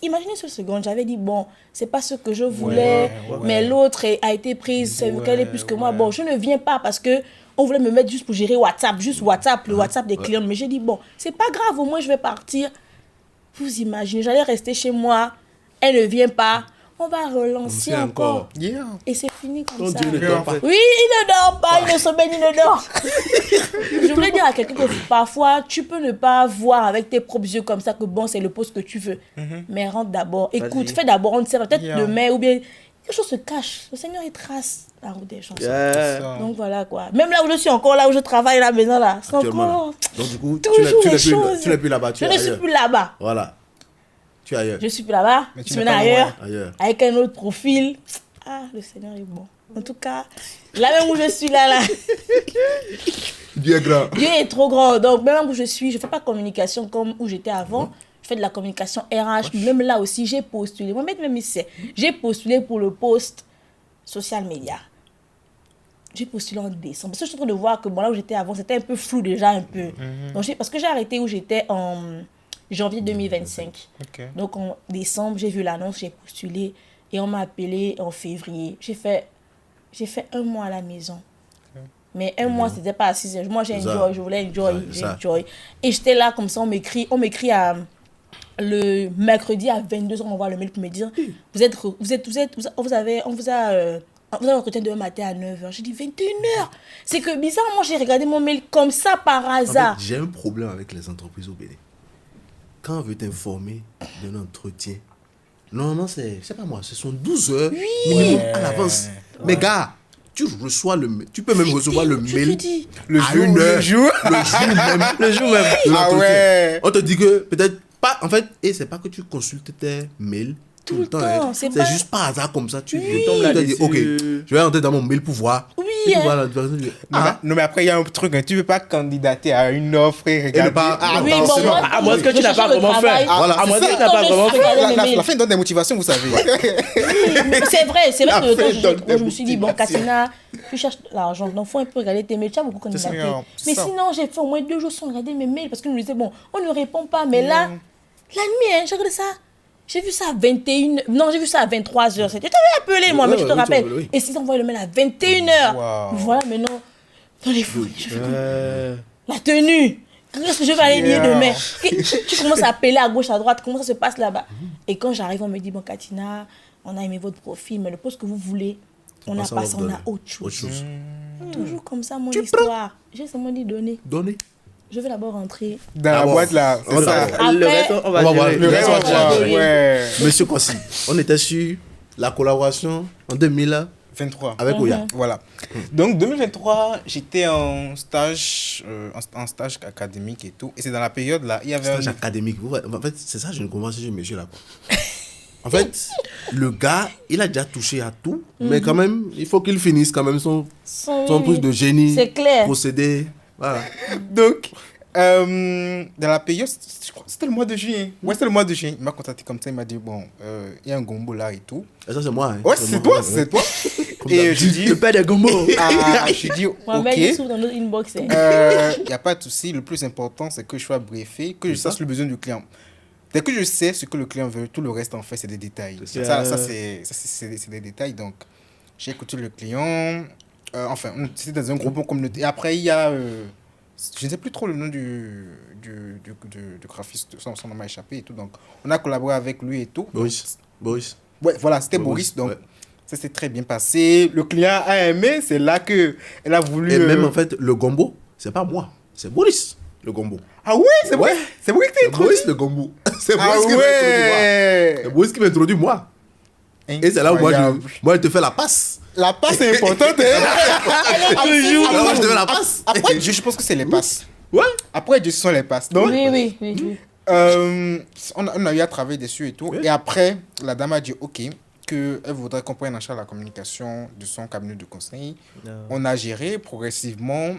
imaginez ce seconde, j'avais dit, bon, c'est pas ce que je voulais, mais l'autre a été prise, qu'elle est plus que moi. Bon, je ne viens pas parce que on voulait me mettre juste pour gérer WhatsApp, le WhatsApp des clients. Mais j'ai dit, bon, c'est pas grave, au moins je vais partir. Vous imaginez, j'allais rester chez moi, elle ne vient pas. On va relancer encore. Yeah. Et c'est fini comme Ton ça. Dieu ne dort pas. Oui, il ne dort pas, il ne sommeille, il ne dort. Je voulais dire à quelqu'un que parfois, tu peux ne pas voir avec tes propres yeux comme ça que bon, c'est le poste que tu veux. Mais rentre d'abord. Écoute, fais d'abord, on ne sait pas, peut-être demain ou bien quelque chose se cache. Le Seigneur, il trace la route des gens. Donc voilà quoi. Même là où je suis encore, là où je travaille là maintenant, là, c'est Actuellement, encore. là. Donc du coup, Toujours tu les n'es choses. plus là-bas. Tu Je es ne suis ailleurs. plus là-bas. Voilà. Tu es ailleurs. Je suis plus là-bas. Mais Je tu suis n'es pas maintenant ailleurs. Ailleurs. Avec un autre profil. Ah, le Seigneur est bon. En tout cas, là même où je suis là. Dieu est grand. Dieu est trop grand. Donc, même où je suis, je ne fais pas communication comme où j'étais avant. Je fais de la communication RH. Même là aussi, j'ai postulé. Moi, même ici, j'ai postulé pour le poste social media. J'ai postulé en décembre. Parce que je suis en train de voir que bon, là où j'étais avant, c'était un peu flou déjà, un peu. Donc, parce que j'ai arrêté où j'étais en janvier 2025. Donc, en décembre, j'ai vu l'annonce, j'ai postulé. Et on m'a appelé en février. J'ai fait 1 mois à la maison. Mais 1 mois, c'était pas à 6 heures. Moi, j'ai enjoy, je voulais enjoy. Et j'étais là, comme ça, on m'écrit le mercredi à 22h, on m'envoie le mail pour me dire on vous a l'entretien demain matin à 9h. J'ai dit 21h. C'est que bizarrement, j'ai regardé mon mail comme ça par hasard. En fait, j'ai un problème avec les entreprises au Bénin. Quand on veut t'informer d'un entretien, normalement, c'est pas moi, ce sont 12 heures minimum à l'avance. Mais gars, tu peux même recevoir le mail Le jour même. Le jour même. De l'entretien. ouais. On te dit que peut-être pas, en fait, et c'est pas que tu consultes tes mails tout le temps. Hein. C'est C'est pas- juste par hasard comme ça, tu Tombe te dis, là-dessus. ok, je vais rentrer dans mon mail pour voir. Oui. puis hein. voilà, la personne dit, Non, mais après, il y a un truc, hein, tu ne veux pas candidater à une offre et regarder. ne pas- Oui, attention. bon, moi, À moins que tu n'as pas je cherche le vraiment fait. travail. Voilà, À moins c'est que tu ça. n'as pas Quand je vraiment fait. regardais mes La mails. fin donne des motivations, vous savez. Mais c'est vrai La que le temps, fin donne des je me suis dit, bon, motivations. Katina, tu cherches l'argent, donc faut un peu regarder tes mails. Tu as beaucoup candidaté. ça, c'est Mais ça. sinon, j'ai fait au moins 2 jours sans regarder mes mails parce que je me disais, bon, on ne répond pas. Mais là, la nuit, hein, j'ai regardé ça. J'ai vu ça à 21h. Non, j'ai vu ça à 23h. Je t'avais appelé, moi, mais tu te rappelles. oui. Et si envoyé le mail à 21h. Wow. Voilà, maintenant, dans les fouilles, je fais comment? La tenue. Qu'est-ce que je vais aller lier demain? Tu commences à appeler à gauche, à droite. Comment ça se passe là-bas? Et quand j'arrive, on me dit, bon, Katina, on a aimé votre profil, mais le poste que vous voulez, on n'a passe, pas on ça, va on donner. a autre chose. Autre chose. Toujours comme ça, mon histoire. J'ai seulement dit donner. Donnez. Je vais d'abord rentrer. Dans la D'abord. boîte, là, c'est On ça. va- Le Après- reste, on On va va voir. gérer. Le reste, on Ouais, va ouais. ouais. Monsieur Kossi, on était sur la collaboration en 2000 23. avec Oya. Voilà. Donc 2023, j'étais en stage, en stage académique et tout. Et c'est dans la période là, il y avait Stage académique. En fait, c'est ça, je ne comprends pas ce monsieur là. Quoi. En fait, le gars, il a déjà touché à tout, mais quand même, il faut qu'il finisse quand même son Oui, truc oui. de génie, C'est clair. procédé. Voilà. Donc, dans la période, je crois que c'était le mois de juin. Ouais, c'était le mois de juin. Il m'a contacté comme ça, il m'a dit, bon, il y a un gombo là et tout. Et ça, c'est moi. Hein. Ouais, c'est toi, c'est toi. Comme Et je d'habitude. dis, Le père des gombos. je dis, Mohamed, il ok. s'ouvre dans notre inbox. hein. Il n'y a pas de souci. Le plus important, c'est que je sois briefé, que je sache le besoin du client. Dès que je sais ce que le client veut, tout le reste, en fait, c'est des détails. C'est Ça, c'est des détails. Donc, j'ai écouté le client. Enfin, c'était dans un groupe communautaire. Et après, il y a... je ne sais plus trop le nom du graphiste. Son nom m'a échappé et tout. Donc, on a collaboré avec lui et tout. Boris. Ouais, voilà, c'était Boris. Donc, ça s'est très bien passé. Le client a aimé. C'est là qu'elle a voulu... Et même en fait, le gombo, c'est pas moi, c'est Boris, le gombo. Ah ouais, c'est vrai. C'est vrai que t'es C'est introduit. Boris le gombo. C'est Ah Boris qui m'introduit moi. ouais. C'est Boris qui m'introduit moi. Et c'est là où Incroyable. moi, je te fais la passe. La passe est importante. Alors moi, je te fais la passe. Après, je pense que c'est les passes. Ouais. Après, ce sont les passes. Donc, Oui. on a eu à travailler dessus et tout. Oui. Et après, la dame a dit OK, qu'elle voudrait qu'on prenne en charge la communication de son cabinet de conseil. On a géré progressivement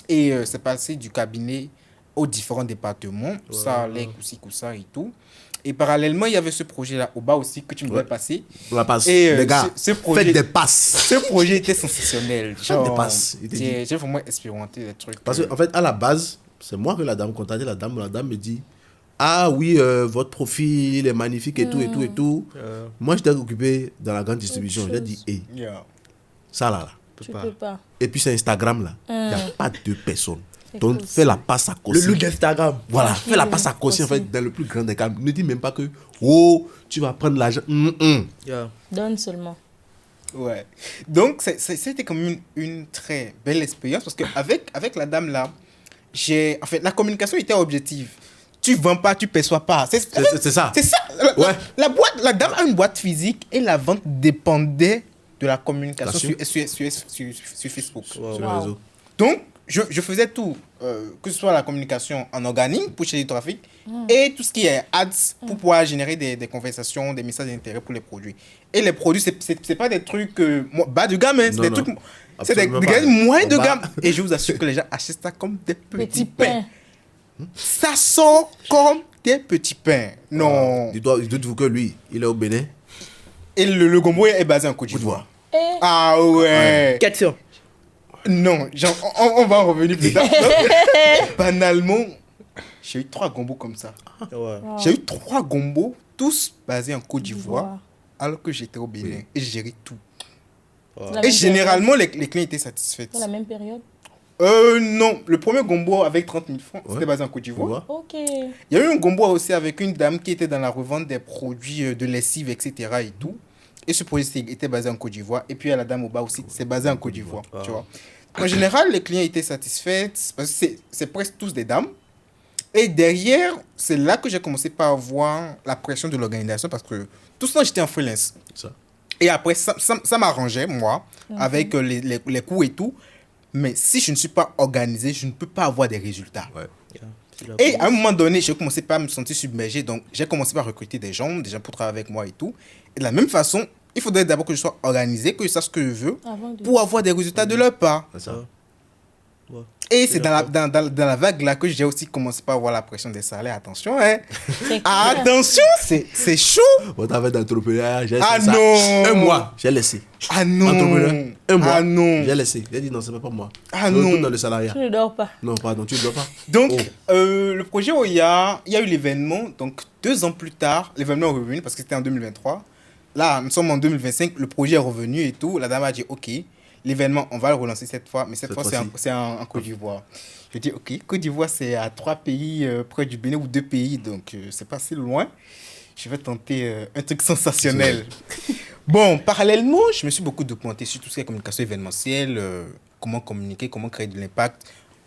et c'est passé du cabinet aux différents départements. Ça, les Koussa et tout. Et parallèlement, il y avait ce projet-là au bas aussi que tu me devais passer. La passe. Et, Les gars, ce projet- faites des passes. Ce projet était sensationnel. Faites des passes. Il te dit. J'ai vraiment expérimenté des trucs. Parce qu'en fait, à la base, c'est moi que la dame contactait. La dame me dit, ah oui, votre profil est magnifique et tout, et tout, et tout. Moi, j'étais occupé dans la grande distribution. J'ai dit, hé, Yeah. ça là. Tu peux pas. Et puis c'est Instagram là. Il n'y a pas deux personnes. C'est Donc cool, fais la passe à Le Kossi. look d'Instagram. Voilà, fais la passe à Kossi en fait dans le plus grand des cas. Ne dis même pas que, oh, tu vas prendre l'argent. Yeah. Donne seulement. Ouais. Donc, c'était comme une très belle expérience parce qu'avec la dame là, en fait, la communication était objective. Tu vends pas, tu perçois pas. C'est ça. C'est ça. Ouais. La dame a une boîte physique et la vente dépendait de la communication sur Facebook. Sur le Wow. réseau. Donc, je faisais tout, que ce soit la communication en organique pour chercher du trafic et tout ce qui est ads pour pouvoir générer des conversations, des messages d'intérêt pour les produits. Et les produits, c'est pas des trucs bas de gamme, hein, c'est Non, des non. trucs. C'est des Absolument gars pas. moyens de En bas. gamme. Et je vous assure que les gens achètent ça comme des petits Petit pains. pain. Ça sort comme des petits pains. Non. Dites-vous que lui, il est au Bénin. Et le gombo est basé en Côte d'Ivoire. Eh, Ah ouais. Question. Non, on va en revenir plus tard. Donc, banalement, j'ai eu 3 gombos comme ça. Ouais. J'ai eu 3 gombos, tous basés en Côte d'Ivoire, D'Ivoire. alors que j'étais au Bénin et j'ai géré tout. c'est la Et même généralement, les clients étaient satisfaits. période. C'est la même période. Non, le premier gombo avec 30 000 francs, Ouais. c'était basé en Côte Tu d'Ivoire. vois? Ok. Il y a eu un gombo aussi avec une dame qui était dans la revente des produits de lessive, etc. et tout. Et ce projet était basé en Côte d'Ivoire. Et puis, il y a la dame au bas aussi, c'est basé en Côte d'Ivoire. Tu vois. En général, les clients étaient satisfaits parce que c'est presque tous des dames. Et derrière, c'est là que j'ai commencé par avoir la pression de l'organisation parce que tout ce temps, j'étais en freelance. Ça. Et après, ça m'arrangeait, moi, avec les coûts et tout. Mais si je ne suis pas organisé, je ne peux pas avoir des résultats. Ouais. Et à un moment donné, j'ai commencé par me sentir submergé. Donc, j'ai commencé par recruter des gens pour travailler avec moi et tout. Et de la même façon, il faudrait d'abord que je sois organisé, que je sache ce que je veux Avant de- pour avoir des résultats de leur part. C'est ça. Ouais. Et c'est dans la vague là que j'ai aussi commencé par avoir la pression des salaires. Attention, hein. C'est Ah, clair. attention, c'est chaud. Bon, t'avais d'entrepreneuriat, j'ai Ah laissé ça. non. Un mois, j'ai laissé. Ah non. Entrepreneur, un mois, Ah non. j'ai laissé. J'ai dit non, c'est pas moi. Ah Je non. retourne dans le salariat. Tu ne dors pas. Non, pardon, tu ne dois pas. Donc, Oh. le projet OIA, il y a eu l'événement. Donc, 2 ans plus tard, l'événement est revenu parce que c'était en 2023. Là, nous sommes en 2025, le projet est revenu et tout. La dame a dit, OK, l'événement, on va le relancer cette fois, mais cette fois, fois-ci. c'est en Côte d'Ivoire. Je dis, OK, Côte d'Ivoire, c'est à 3 pays près du Bénin ou 2 pays, donc c'est pas si loin. Je vais tenter un truc sensationnel. Bon, parallèlement, je me suis beaucoup documenté sur tout ce qui est communication événementielle, comment communiquer, comment créer de l'impact,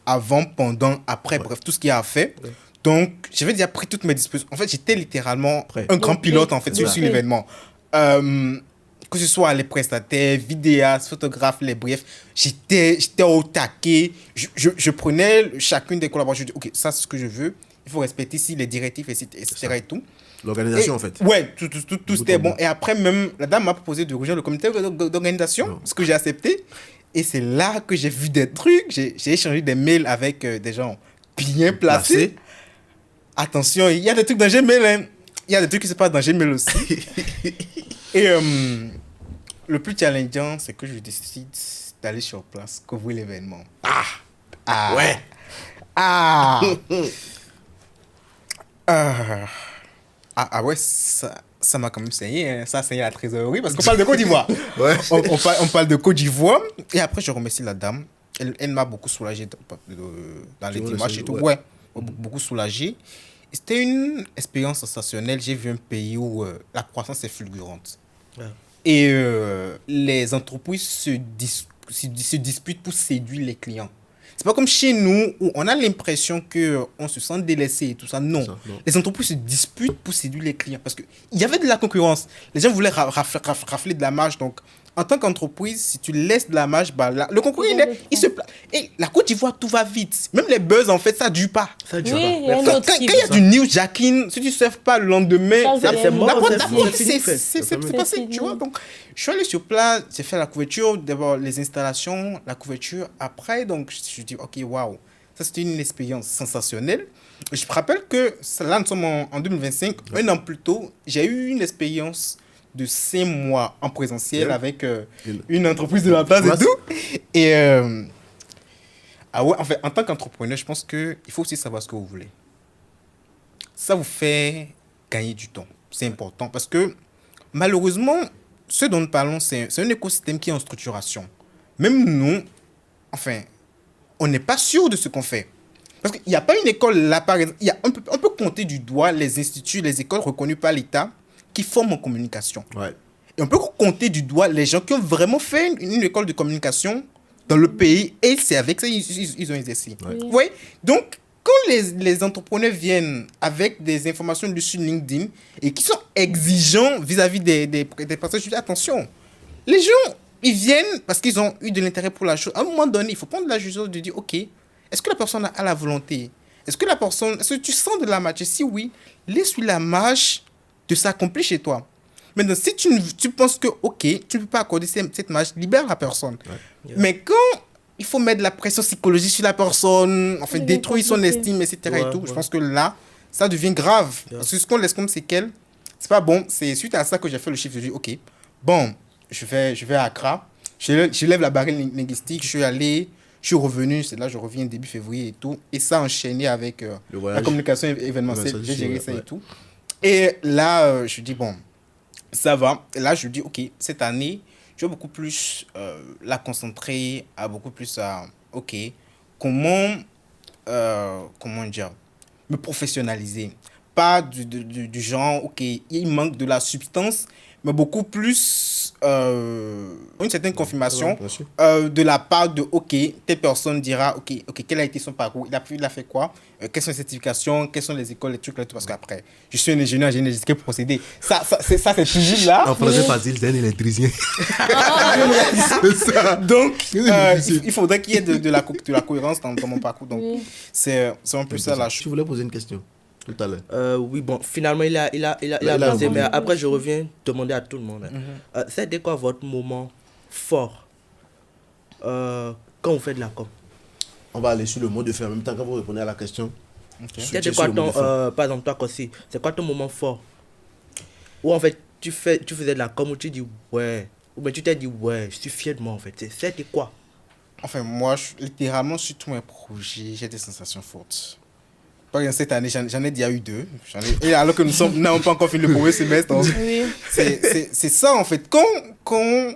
avant, pendant, après, bref, tout ce qu'il y a à faire. Ouais. Donc, j'avais déjà pris toutes mes dispositions. En fait, j'étais littéralement Prêt. un grand Donc, pilote, en fait, sur oui. l'événement. Que ce soit les prestataires, vidéastes, photographes, les briefs, j'étais au taquet. Je prenais chacune des collaborations. Je dis, OK, ça, c'est ce que je veux. Il faut respecter ici les directives, etc. et tout. L'organisation, Et- en fait. Ouais, tout c'était bout en bon. bout. Et après, même, la dame m'a proposé de rejoindre le comité d'organisation, Non. ce que j'ai accepté. Et c'est là que j'ai vu des trucs. J'ai échangé des mails avec des gens bien placés. Attention, il y a des trucs dans Gmail. Hein. Il y a des trucs qui se passent dans Gmail aussi. Et le plus challengeant, c'est que je décide d'aller sur place, couvrir l'événement. Ah Ouais. Ah Ah ouais, ça m'a quand même saigné. Hein. Ça a saigné à la trésorerie parce qu'on parle de Côte d'Ivoire. Ouais. On parle de Côte d'Ivoire. Et après, je remercie la dame. Elle m'a beaucoup soulagé dans les vois, démarches c'est- et tout. ouais. Ouais, beaucoup soulagé. Et c'était une expérience sensationnelle. J'ai vu un pays où la croissance est fulgurante. Ouais. Et les entreprises se disputent pour séduire les clients. C'est pas comme chez nous où on a l'impression qu'on se sent délaissé et tout ça. Non. Ça, non. Les entreprises se disputent pour séduire les clients parce qu'il y avait de la concurrence. Les gens voulaient rafler de la marge. Donc, en tant qu'entreprise, si tu laisses de la marge, bah, le concurrent, il se place. Et la Côte d'Ivoire, tout va vite. Même les buzz, en fait, ça ne dure pas. Ça dure Oui, pas. il y a un Quand autre qui il y a veut du newsjacking, si tu ne surfes pas le lendemain, Ça, c'est mort, c'est fini, c'est passé, fini. tu vois. Donc, je suis allé sur place, j'ai fait la couverture, d'abord les installations, la couverture. Après, donc, je dis, OK, waouh, ça c'était une expérience sensationnelle. Je me rappelle que là, nous sommes en 2025, un an plus tôt, j'ai eu une expérience de 5 mois en présentiel Yeah. avec une entreprise de la place et Ouais. tout. Et ah ouais, en fait, en tant qu'entrepreneur, je pense qu'il faut aussi savoir ce que vous voulez. Ça vous fait gagner du temps. C'est important parce que malheureusement, ce dont nous parlons, c'est un écosystème qui est en structuration. Même nous, enfin, on n'est pas sûr de ce qu'on fait. Parce qu'il n'y a pas une école là, par exemple. On peut compter du doigt les instituts, les écoles reconnues par l'État qui forment en communication. Ouais. Et on peut compter du doigt les gens qui ont vraiment fait une école de communication dans le pays et c'est avec ça ils ont exercé. Ouais. Oui. Oui. Donc, quand les entrepreneurs viennent avec des informations dessus LinkedIn et qui sont exigeants vis-à-vis des personnes, je dis attention, les gens, ils viennent parce qu'ils ont eu de l'intérêt pour la chose. À un moment donné, il faut prendre la jugeote de dire, OK, est-ce que la personne a la volonté? Est-ce que tu sens de la marche? Et si oui, laisse-lui la marche de s'accomplir chez toi. Maintenant, si tu penses que, OK, tu ne peux pas accorder cette marche, libère la personne. Ouais. Mais quand il faut mettre de la pression psychologique sur la personne, enfin, C'est détruire son compliqué. estime, etc. et Ouais, tout, ouais. je pense que là, ça devient grave. Yeah. Parce que ce qu'on laisse comme séquelles, c'est pas bon. C'est suite à ça que j'ai fait le chiffre. Je dis, OK, bon, je vais à Accra, je lève la barrière linguistique, je suis allé, je suis revenu, c'est là je reviens début février et tout. Et ça enchaîné avec Le la voyage. communication événementielle, Ouais, ça, j'ai géré ouais, ça ouais. et tout. Et là, je dis, bon, ça va. Et là, je dis, OK, cette année, je vais beaucoup plus la concentrer à beaucoup plus à, OK, comment dire, me professionnaliser. Pas du genre, OK, il manque de la substance, mais beaucoup plus une certaine confirmation Ouais, bien sûr. de la part de, OK, telle personne dira, OK, quel a été son parcours, il a fait quoi, quelles sont les certifications, quelles sont les écoles, les trucs, là, tout, parce qu'après, je suis un ingénieur génétique procédé. Ça c'est toujours là. En français facile, c'est un électricien. Donc, difficile. il faudrait qu'il y ait de la cohérence dans mon parcours. Donc, Oui. c'est un peu ça la chose. Je voulais poser une question. tout à l'heure. Oui, bon, finalement, il a Il a avancé, avancé. mais après, je reviens demander à tout le monde. C'était quoi votre moment fort quand vous faites de la com? On va aller sur le mot de fin en même temps quand vous répondez à la question. Ok. Switcher C'était sur quoi le mot de fin. par exemple, toi, Kossi, c'est quoi ton moment fort? Où en fait, tu faisais de la com, où tu dis ouais, ou bien tu t'es dit ouais, je suis fier de moi en fait. C'était quoi? Enfin, moi, littéralement, sur tous mes projets, j'ai des sensations fortes. Par exemple, cette année, j'en ai déjà eu 2. Et alors que nous n'avons pas encore fini le premier semestre. Donc, Oui. c'est ça, en fait. Quand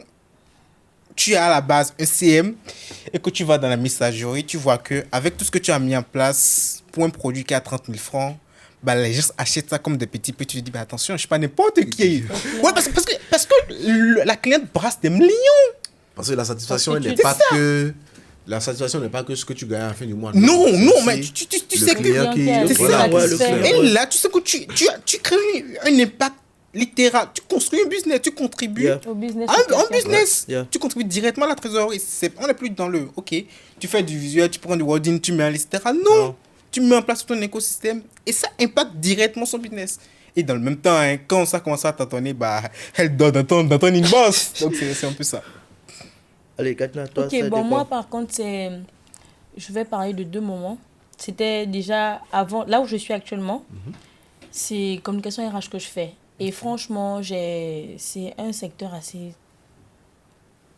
tu as à la base un CM et que tu vas dans la messagerie, tu vois qu'avec tout ce que tu as mis en place pour un produit qui a 30 000 francs, bah, les gens achètent ça comme des petits peu. Tu te dis, bah, attention, je ne suis pas n'importe qui. Ouais, parce que la cliente brasse des millions. Parce que la satisfaction, Parce que elle n'est tu- pas que... La satisfaction n'est pas que ce que tu gagnes à la fin du mois. Non, c'est non, aussi mais tu sais le que... client qui... C'est Voilà, ça, ouais, le le client. client. Et là, tu sais que tu crées un impact littéral. Tu construis un business, tu contribues Yeah. Au business. à un business. Yeah. Tu contribues directement à la trésorerie. On n'est plus dans le, ok, tu fais du visuel, tu prends du wording, tu mets en liste, etc. Non, tu mets en place ton écosystème et ça impacte directement son business. Et dans le même temps, hein, quand ça commence à t'entendre, bah, elle dort dans ton inbox. Donc, c'est un peu ça. Allez, Katina, toi, Ok, c'était bon, quoi? moi, par contre, je vais parler de 2 moments. C'était déjà avant, là où je suis actuellement, c'est communication RH que je fais. Et franchement, c'est un secteur assez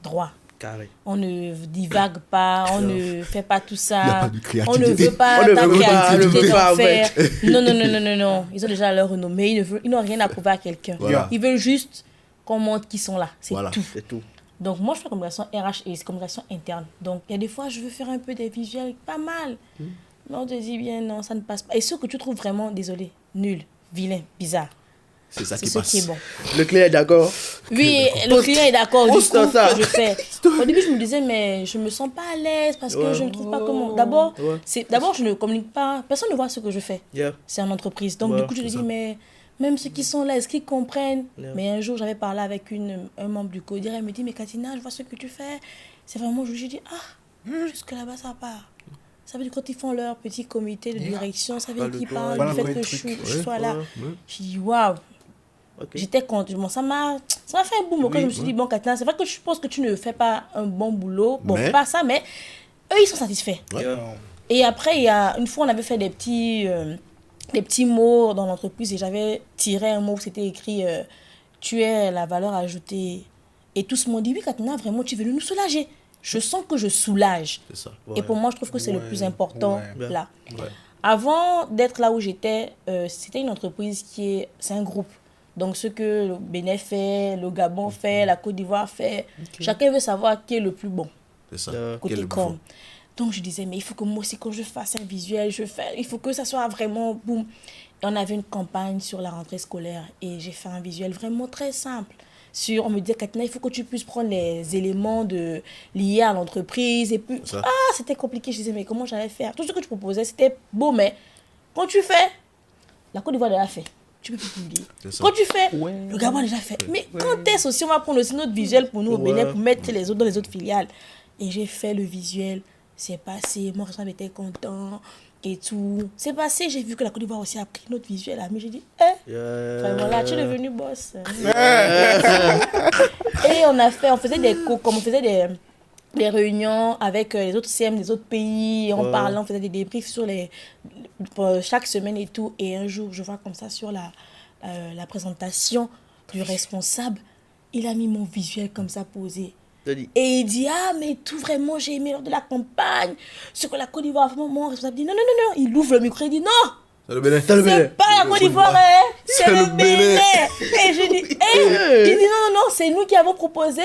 droit. Carré. On ne divague pas, on ne fait pas tout Il y a ça. pas de créativité. On ne veut pas On ne ta veut pas, on ne créativité veut pas, d'en en fait. faire. Non, non, non, non, non, non. Ils ont déjà leur renommée. Ils n'ont rien à prouver à quelqu'un. Voilà. Ils veulent juste qu'on montre qu'ils sont là. C'est Voilà. tout. C'est tout. Donc, moi, je fais communication RH et communication interne. Donc, il y a des fois, je veux faire un peu des visuels pas mal. Mais on te dit bien, non, ça ne passe pas. Et ce que tu trouves vraiment, désolé, nul, vilain, bizarre, C'est ça c'est qui ce passe. qui est bon. Le client est d'accord. Oui, le client est d'accord. Du coup, Poste ça. que je fais. Au début, je me disais, mais je me sens pas à l'aise parce que Ouais. je ne trouve pas comment. D'abord, Ouais. d'abord, je ne communique pas. Personne ne voit ce que je fais. Yeah. C'est en entreprise. Donc, Ouais, du coup, je me c'est dis, ça. mais même ceux qui sont là, est-ce qu'ils comprennent? Yeah. Mais un jour, j'avais parlé avec un membre du CODIR. Elle me dit, mais Katina, je vois ce que tu fais. C'est vraiment, je dis, jusque là-bas, ça part. Ça veut dire quand ils font leur petit comité de direction, ça veut Voilà dire qu'ils le parlent voilà du fait le que truc. je sois là. Ouais. Je dis, waouh. Ok. J'étais contente. Bon, ça m'a fait un boom. Quand je me suis dit, bon, Katina, c'est vrai que je pense que tu ne fais pas un bon boulot. Bon, Mais- pas ça, mais eux, ils sont satisfaits. Ouais. Et après, il y a une fois, on avait fait des petits mots dans l'entreprise et j'avais tiré un mot où c'était écrit tu es la valeur ajoutée. Et tous m'ont dit, oui, Katina, vraiment, tu es venue nous soulager. Je sens que je soulage. C'est ça. Et pour moi, je trouve que c'est le plus important ouais. là. Ouais. Avant d'être là où j'étais, c'était une entreprise c'est un groupe. Donc, ce que le Bénin fait, le Gabon fait, la Côte d'Ivoire fait, chacun veut savoir qui est le plus bon C'est ça. côté Quel com. Donc, je disais, mais il faut que moi aussi, quand je fasse un visuel, il faut que ça soit vraiment boum. Et on avait une campagne sur la rentrée scolaire et j'ai fait un visuel vraiment très simple. On me disait, Katina, il faut que tu puisses prendre les éléments liés à l'entreprise. Et puis, Ça. c'était compliqué. Je disais, mais comment j'allais faire? Tout ce que tu proposais, c'était beau, mais quand tu fais, la Côte d'Ivoire déjà fait. Tu peux plus publier. C'est ça. Quand tu fais, le Gabon a déjà fait. Mais quand est-ce aussi on va prendre aussi notre visuel pour nous au Bénin pour mettre les autres dans les autres filiales? Et j'ai fait le visuel, c'est passé, mon responsable était content et tout. C'est passé, j'ai vu que la Côte d'Ivoire aussi a pris notre visuel. Mais j'ai dit, vraiment là, tu es devenu boss. Et on faisait on faisait des réunions avec les autres CM des autres pays, on parlait, on faisait des débriefs pour chaque semaine et tout. Et un jour, je vois comme ça sur la présentation du responsable, il a mis mon visuel comme ça posé. Et il dit, mais tout vraiment, j'ai aimé lors de la campagne. Ce que la Côte d'Ivoire a fait, mon responsable dit, non, non, non, non. Il ouvre le micro et dit, non, C'est le Bénin. c'est pas la Côte d'Ivoire, hein, c'est le Bénin. Et je dis, il dit, non, non, non, c'est nous qui avons proposé.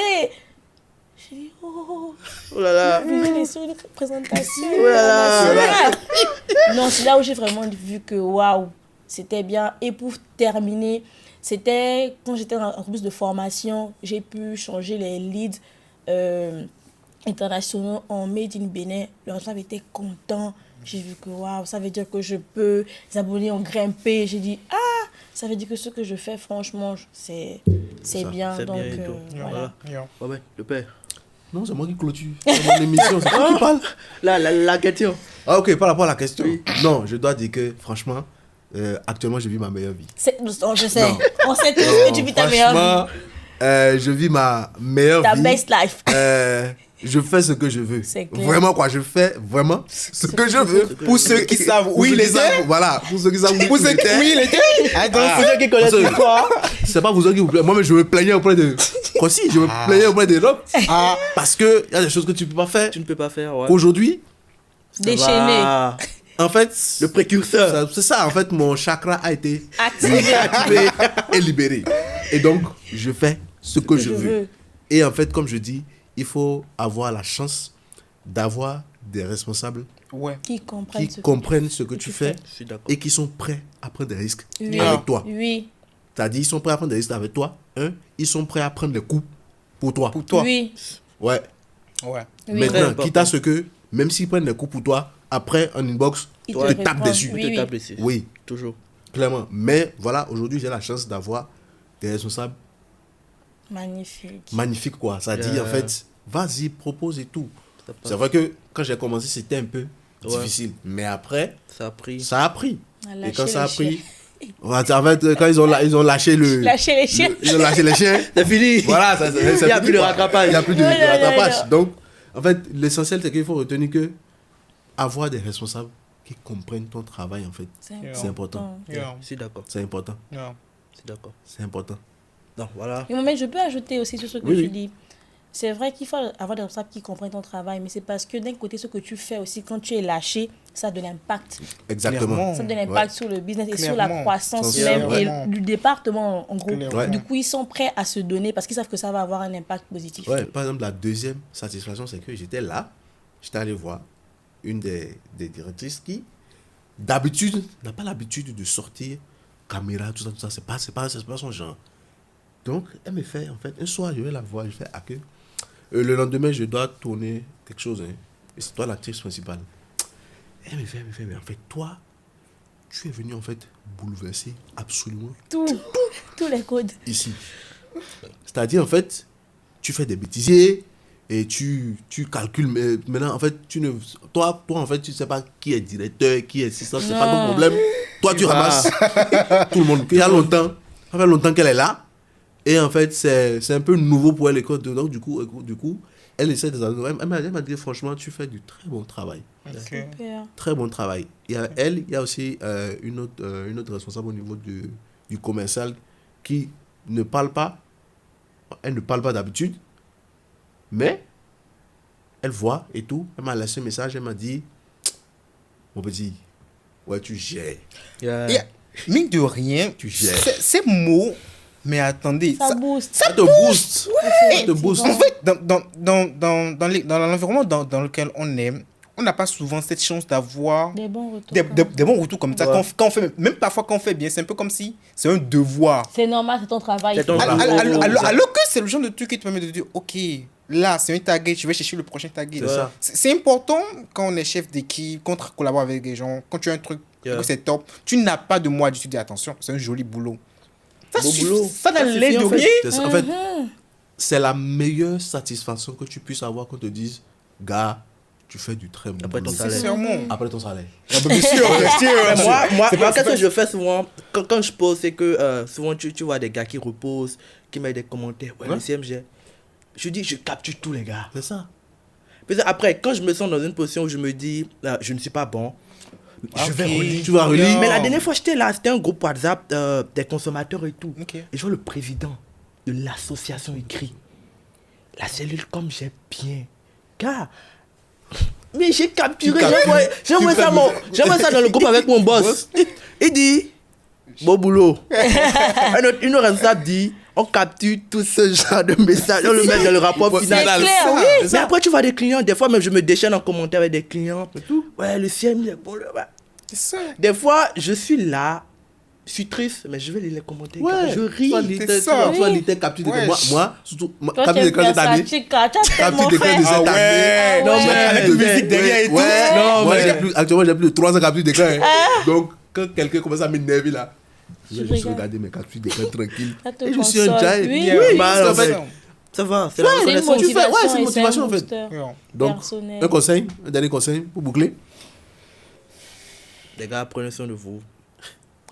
J'ai dit, oh là là. visuel sur une présentation Oh là là. internationale. Non, c'est là où j'ai vraiment vu que, waouh, c'était bien. Et pour terminer, c'était quand j'étais en plus de formation, j'ai pu changer les leads internationaux en Made in Bénin. Le responsable était content. J'ai vu que waouh, ça veut dire que je peux. Les abonnés ont grimpé. J'ai dit, ça veut dire que ce que je fais, franchement, c'est bien. C'est Donc, bien et tout. voilà. Ouais, le père. Non, c'est moi qui clôture. C'est mon émission, c'est toi qui parle. La question. Ah, ok, par rapport à la question. Non, je dois dire que, franchement, Actuellement, je vis ma meilleure vie. Je sais. Non. On sait tous que tu vis ta meilleure Franchement, je vis ma meilleure vie. Ta vie. best life. Je fais ce que je veux. C'est clair. Vraiment, quoi. Je fais vraiment ce que je veux. Pour ceux qui savent où il était. Voilà. Pour ceux qui savent Pour ceux qui où il était. Attends, Pour ceux qui connaissent l'histoire. C'est pas pour ceux qui vous plaignent. Moi-même, je me plaignais auprès de. Quoi si, je me plaignais auprès des autres. Parce qu'il y a des choses que tu peux pas faire. Tu ne peux pas faire, ouais. Aujourd'hui, Déchaîné. en fait, Le précurseur. c'est ça. En fait, mon chakra a été Activé. activé et libéré. Et donc, je fais ce que je veux. Et en fait, comme je dis, il faut avoir la chance d'avoir des responsables Ouais. Qui comprennent ce que tu fais Je suis d'accord. et qui sont prêts à prendre des risques Oui. avec toi. Oui. C'est-à-dire, ils sont prêts à prendre des risques avec toi. Ils sont prêts à prendre les coups pour toi. Pour toi. Oui. Ouais. Ouais. Oui. Maintenant, Très quitte à ce que, même s'ils prennent des coups pour toi, après, en inbox, Ils te te tapent répondent. dessus. Oui, Tu oui. t'as blessé. Oui, Toujours. clairement. Mais voilà, aujourd'hui, j'ai la chance d'avoir des responsables Magnifique. magnifiques, quoi. Ça dit, en fait, vas-y, propose et tout. Ça C'est passe. vrai que quand j'ai commencé, c'était un peu Ouais. difficile. Mais après, Ça a pris. ça a pris. À Et lâcher quand ça a les chiens. pris, en fait, quand ils ont lâché le. Lâcher les chiens. Ils ont lâché les chiens. C'est fini. Voilà, Il y a plus de rattrapage. Il n'y a plus de Non, non, non, rattrapage. non. Donc, en fait, l'essentiel, c'est qu'il faut retenir que avoir des responsables qui comprennent ton travail, en fait, c'est important. Yeah. Je suis d'accord. C'est important. Yeah. Je suis d'accord. C'est important. Donc voilà. Mais je peux ajouter aussi sur ce que Oui, tu oui. dis. C'est vrai qu'il faut avoir des responsables qui comprennent ton travail, mais c'est parce que d'un côté, ce que tu fais aussi, quand tu es lâché, ça a de l'impact. Exactement. Clairement. Ça a de l'impact sur le business et sur la Clairement. croissance Sans- même Ouais. et du département, en gros. Clairement. Du coup, ils sont prêts à se donner parce qu'ils savent que ça va avoir un impact positif. Ouais, par exemple, la deuxième satisfaction, c'est que j'étais là, j'étais allé voir une des directrices qui, d'habitude, n'a pas l'habitude de sortir caméra, tout ça, c'est pas son genre. Donc, elle me fait, en fait, un soir, je vais la voir, je fais, ah que, le lendemain, je dois tourner quelque chose, hein, et c'est toi l'actrice principale. Elle me fait, mais en fait, toi, tu es venu, en fait, bouleverser absolument Tous les codes. ici. C'est-à-dire, en fait, tu fais des bêtisiers et tu calcules. Mais maintenant, en fait, toi, en fait, tu ne sais pas qui est directeur, qui est ça, c'est pas ton Non. problème. Toi, tu ramasses tout le monde. Il y a longtemps, ça fait longtemps qu'elle est là. Et en fait, c'est un peu nouveau pour elle. Et donc, du coup, elle essaie de. Elle m'a dit, franchement, tu fais du très bon travail. Ok. Super. Très bon travail. Il y a aussi une autre responsable au niveau du commercial qui ne parle pas. Elle ne parle pas d'habitude, mais elle voit et tout. Elle m'a laissé un message, elle m'a dit, mon petit, ouais, tu gères. Yeah. Mine de rien, Tu gères. ces mots, mais attendez, Ça booste. Ça te booste. Ça te booste. en fait, dans l'environnement dans lequel on est, on n'a pas souvent cette chance d'avoir Des bons retours. des bons retours comme ça. Ouais. Quand on fait, même parfois quand on fait bien, c'est un peu comme si c'est un devoir. C'est normal, c'est ton travail. C'est ton il faut- travail. Alors que c'est le genre de truc qui te permet de dire, ok, là c'est un target, je vais chercher le prochain target. C'est ça. C'est important quand on est chef d'équipe, quand on collabore avec des gens, quand tu as un truc, Yeah. que c'est top, tu n'as pas de mots à dire, tu dis attention, c'est un joli boulot. Ça, Beau boulot. ça Ça n'a suffit, l'air de en fait. rien. C'est ça. En fait, c'est la meilleure satisfaction que tu puisses avoir quand on te dise, gars, tu fais du très bon Après ton boulot. salaire. Sincèrement. Après ton salaire. Ah, bah, bien sûr, bien sûr. Mais moi, C'est pas- qu'est-ce c'est que je fais souvent quand je pose, c'est que souvent tu vois des gars qui reposent, qui mettent des commentaires. Ouais, Ouais. le CMG. Je dis, je capture tous les gars. C'est ça. Puis après, quand je me sens dans une position où je me dis, je ne suis pas bon, je vais Ok. relire. Tu vas relire. Mais la dernière fois, j'étais là, c'était un groupe WhatsApp des consommateurs et tout. Ok. Et je vois le président de l'association écrit, la cellule comme j'ai bien. Gars, mais j'ai capturé, j'ai envoyé ça dans le groupe avec mon boss. Il dit, bon boulot. Une autre responsable dit, on capture tout ce genre de messages, on le met dans le rapport C'est final. clair, ça, oui. c'est Mais ça. après, tu vois des clients, des fois même je me déchaîne en commentaire avec des clients. Ouais, le CM, il est bon. Ouais. C'est ça. Des fois, je suis là, je suis triste, mais je vais lire les commentaires. Ouais, Je ris. Toi, C'est ça. tes captures d'écran. Ouais. Moi, surtout, Toi, capture tu d'écran aimes cette bien ça, année. tu as Capture tellement d'écran de fait. cette Ah année. ouais. Non, Ouais. mais Avec mais- musique derrière et tout. Ouais. Non, Moi, mais- actuellement, j'ai plus de 300 captures d'écran. hein. Donc, quand quelqu'un commence à m'énerver là, je vais juste regarde. regarder mes captures d'écran tranquille. Ça te Et je suis console. un giant. Oui, Yeah, oui, bah, en en fait, fait, ça va, c'est la C'est une reconnaissance. tu fais- ouais, c'est une motivation et motivation, un en fait. booster yeah. Donc, personnel. un conseil, un dernier conseil pour boucler. Les gars, prenez soin de vous.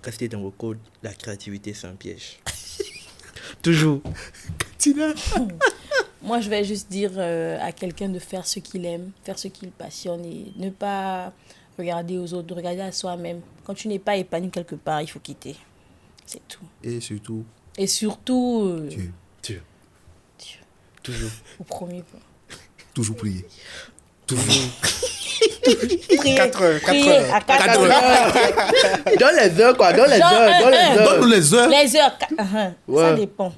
restez dans vos codes. La créativité, c'est un piège. Toujours. Tina. Moi, je vais juste dire à quelqu'un de faire ce qu'il aime, faire ce qu'il passionne et ne pas regarder aux autres, de regarder à soi-même. Quand tu n'es pas épanoui quelque part, il faut quitter. C'est tout. Et surtout, Et surtout, Dieu. Dieu. Dieu, Toujours. au premier point. Toujours prier. Toujours. Prier, 4 heures, 4 prier heures. à 4 heures. Dans les heures, quoi. Dans les Genre, heures. Dans les heures. Donne-nous les heures. Les heures, ça Ouais. dépend.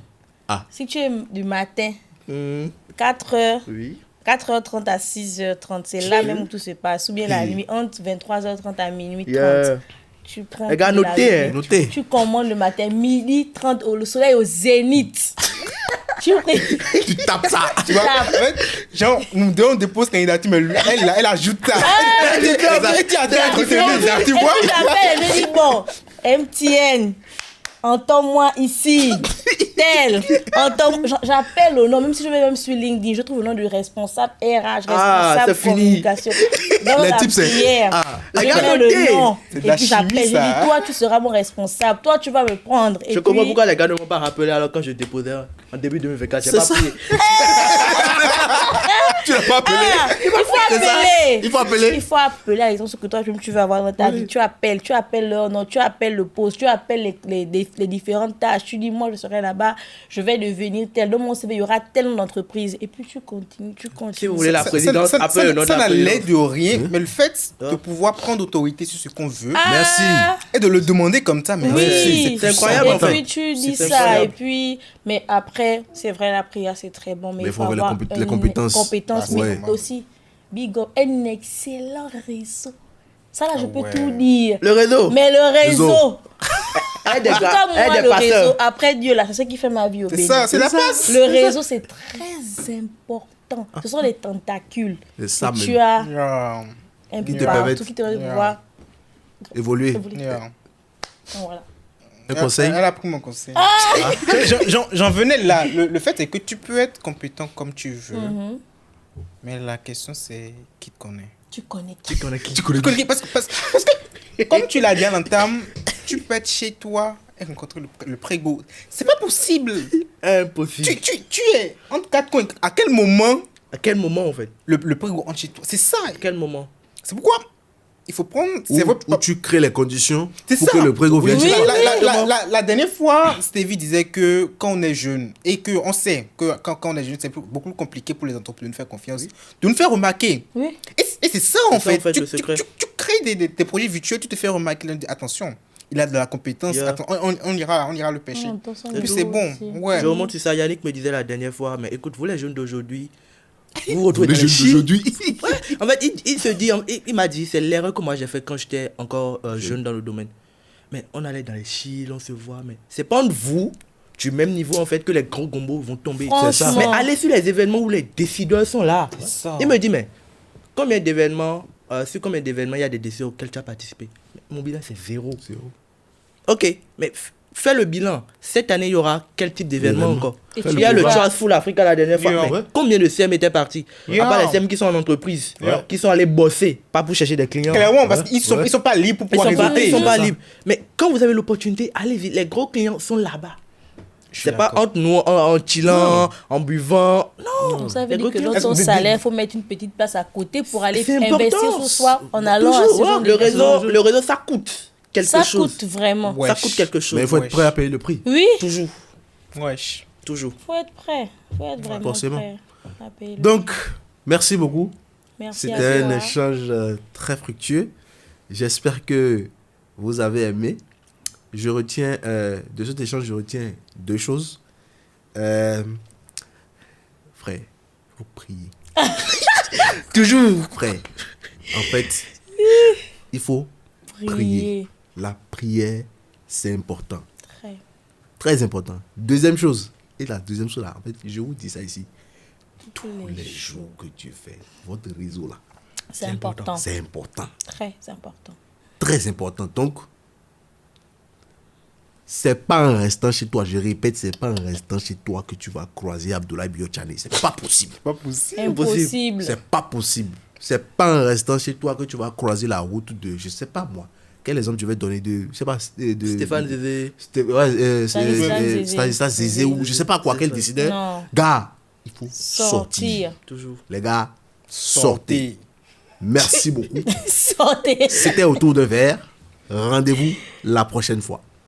Ah. Si tu es du matin, Hmm, 4 heures, Oui. 4h30 à 6h30, c'est là même où tout se passe. Ou bien la nuit, entre 23h30 à minuit 30. Yeah. Tu prends Les gars, tout la notez, journée. hein. Notez. Tu commandes le matin, midi 30, le soleil au zénith. tu Tu tapes ça. Tu vois, en tapes. fait, genre, nous devons déposer candidature, mais lui, elle ajoute ça. Elle dit, tu vois. Et puis j'appelle, je dis bon, MTN, entends-moi ici, tel, j'appelle le nom, même si je vais même sur LinkedIn, je trouve le nom du responsable RH, Ah, responsable c'est fini. communication. Dans Les la types, c'est- prière, Ah. je Regarde, mets notez. le nom, C'est de et la puis j'appelle, chimie, je ça, dis hein. toi tu seras mon responsable, toi tu vas me prendre. Et Je puis, comprends pourquoi les gars ne m'ont pas rappelé alors quand je déposais en début 2024. J'ai C'est pas ça. pris. Tu l'as pas appelé. il faut C'est ça. appeler. Il faut appeler. Il faut appeler à exemple ce que toi tu veux avoir dans ta vie. Tu appelles leur nom, tu appelles le poste, tu appelles les différentes tâches. Tu dis, moi, je serai là-bas, je vais devenir tel. Dans mon CV, il y aura telle d'entreprise. Et puis, tu continues. Si vous voulez la Ça- présidence, appelez le nom de ça la n'allait présidence. de rien, mais le fait de Ah. pouvoir prendre autorité sur ce qu'on veut Merci. et de le demander comme ça, mais Oui, c'est incroyable, Et en fait. puis tu dis C'est ça, incroyable. et puis, mais après, c'est vrai, la prière, c'est très bon, mais Mais il faut faut avoir avoir les compétences. Ah, c'est mais normal. aussi, big up, un excellent réseau. Ça, là, je peux ouais. tout dire. Le réseau. Mais le réseau, Aide des en tout gars, cas, moi, aide des le réseau, passeurs. après Dieu, là, c'est ce qui fait ma vie au c'est Bénin. ça, c'est la passe. Le réseau, c'est très important. Ce sont les tentacules C'est ça que même. tu as Yeah, un Qui peu te partout, permettent- qui te permettent de Yeah. pouvoir Évoluer. évoluer. yeah. Donc, voilà. Un conseil. Elle a pris mon conseil. J'en venais là. Le fait est que tu peux être compétent comme tu veux, Mhm. mais la question c'est qui te connaît. Tu connais Tu qui? connais qui? Tu connais Tu connais- parce que comme tu l'as dit à l'entame, tu peux être chez toi et rencontrer le prégo. C'est pas possible. Impossible. Tu es entre quatre coins. À quel moment À quel moment en fait? le prégo entre chez toi? C'est ça. À quel moment? C'est pourquoi il faut prendre. C'est votre. Où tu crées les conditions C'est pour ça. que le prégo vienne Oui, chez toi. la dernière fois, Stevie disait que quand on est jeune et qu'on sait que quand on est jeune, c'est beaucoup plus compliqué pour les entreprises de nous faire confiance, de nous faire remarquer. Oui. Et c'est ça en C'est ça, fait. le secret. Tu crées des projets virtuels, tu te fais remarquer. Attention, il a de la compétence. Yeah. Attends, on ira le pêcher. On entend ça Et puis beaucoup c'est bon. aussi. Ouais. Je remonte sur ça. Yannick me disait la dernière fois, mais écoute, vous les jeunes d'aujourd'hui, vous vous retrouvez Les dans les jeunes chiffres. d'aujourd'hui. En fait, il se dit, il m'a dit, c'est l'erreur que moi j'ai fait quand j'étais encore jeune dans le domaine. Mais on allait dans les chiles, on se voit, mais c'est pas entre vous, du même niveau en fait, que les grands gombos vont tomber. Franchement. C'est ça. Mais allez sur les événements où les décideurs sont là. ça. Il me dit, mais combien d'événements, sur combien d'événements il y a des décideurs auxquels tu as participé? Mon bilan, c'est zéro. Ok, mais fais le bilan. Cette année, il y aura quel type d'événement Événement. encore? Et Il tu y a le vois. Trust Full Africa la dernière fois. Yeah. Mais Ouais. combien de CM étaient partis? Yeah. À part les CM qui sont en entreprise, Yeah. qui sont allés bosser, pas pour chercher des clients. Clairement, parce qu'ils Ouais. sont pas libres pour Ils pouvoir sont pas, réseauter. ils sont pas ça. libres. Mais quand vous avez l'opportunité, allez-y. Les gros clients sont là-bas. Je suis C'est pas d'accord. entre nous en chillant, en buvant. Non. Donc, ça veut Les dire gros que clients- dans ton Est-ce que- salaire, il faut mettre une petite place à côté pour aller C'est investir important. sur soi en allant à ce Toujours, genre ouais, d'événements. le réseau, ça coûte quelque Ça chose. coûte vraiment. Ouais. Ça coûte quelque chose. Mais il faut être Wesh. prêt à payer le prix. Oui, Toujours. Wesh. Toujours. il faut être prêt. Il faut être vraiment Forcément. prêt à payer le Donc, prix. merci beaucoup. Merci à C'était un toi. échange très fructueux. J'espère que vous avez aimé. Je retiens, de cet échange, je retiens deux choses. Frère, faut prier. Toujours, frère. En fait, il faut prier. La prière, c'est important. Très. Très important. Deuxième chose. Et la deuxième chose, là, en fait, je vous dis ça ici. Tous Les jours que tu fais, votre réseau, là, C'est important. c'est important. Très important. Très important. Donc, c'est pas en restant chez toi, je répète, c'est pas en restant chez toi que tu vas croiser Abdoulaye Biochane. C'est pas possible. Pas possible. Impossible. C'est pas possible. C'est pas en restant chez toi que tu vas croiser la route de, je sais pas moi, quel exemple je vais donner de, je sais pas, Stéphane Zézé. Stanislas Zézé ou je sais pas quoi, quel décideur. Non. Gars, il faut sortir. Sortir. Toujours. Les gars, sortez. Merci beaucoup. Sortez. C'était autour d'un verre. Rendez-vous la prochaine fois.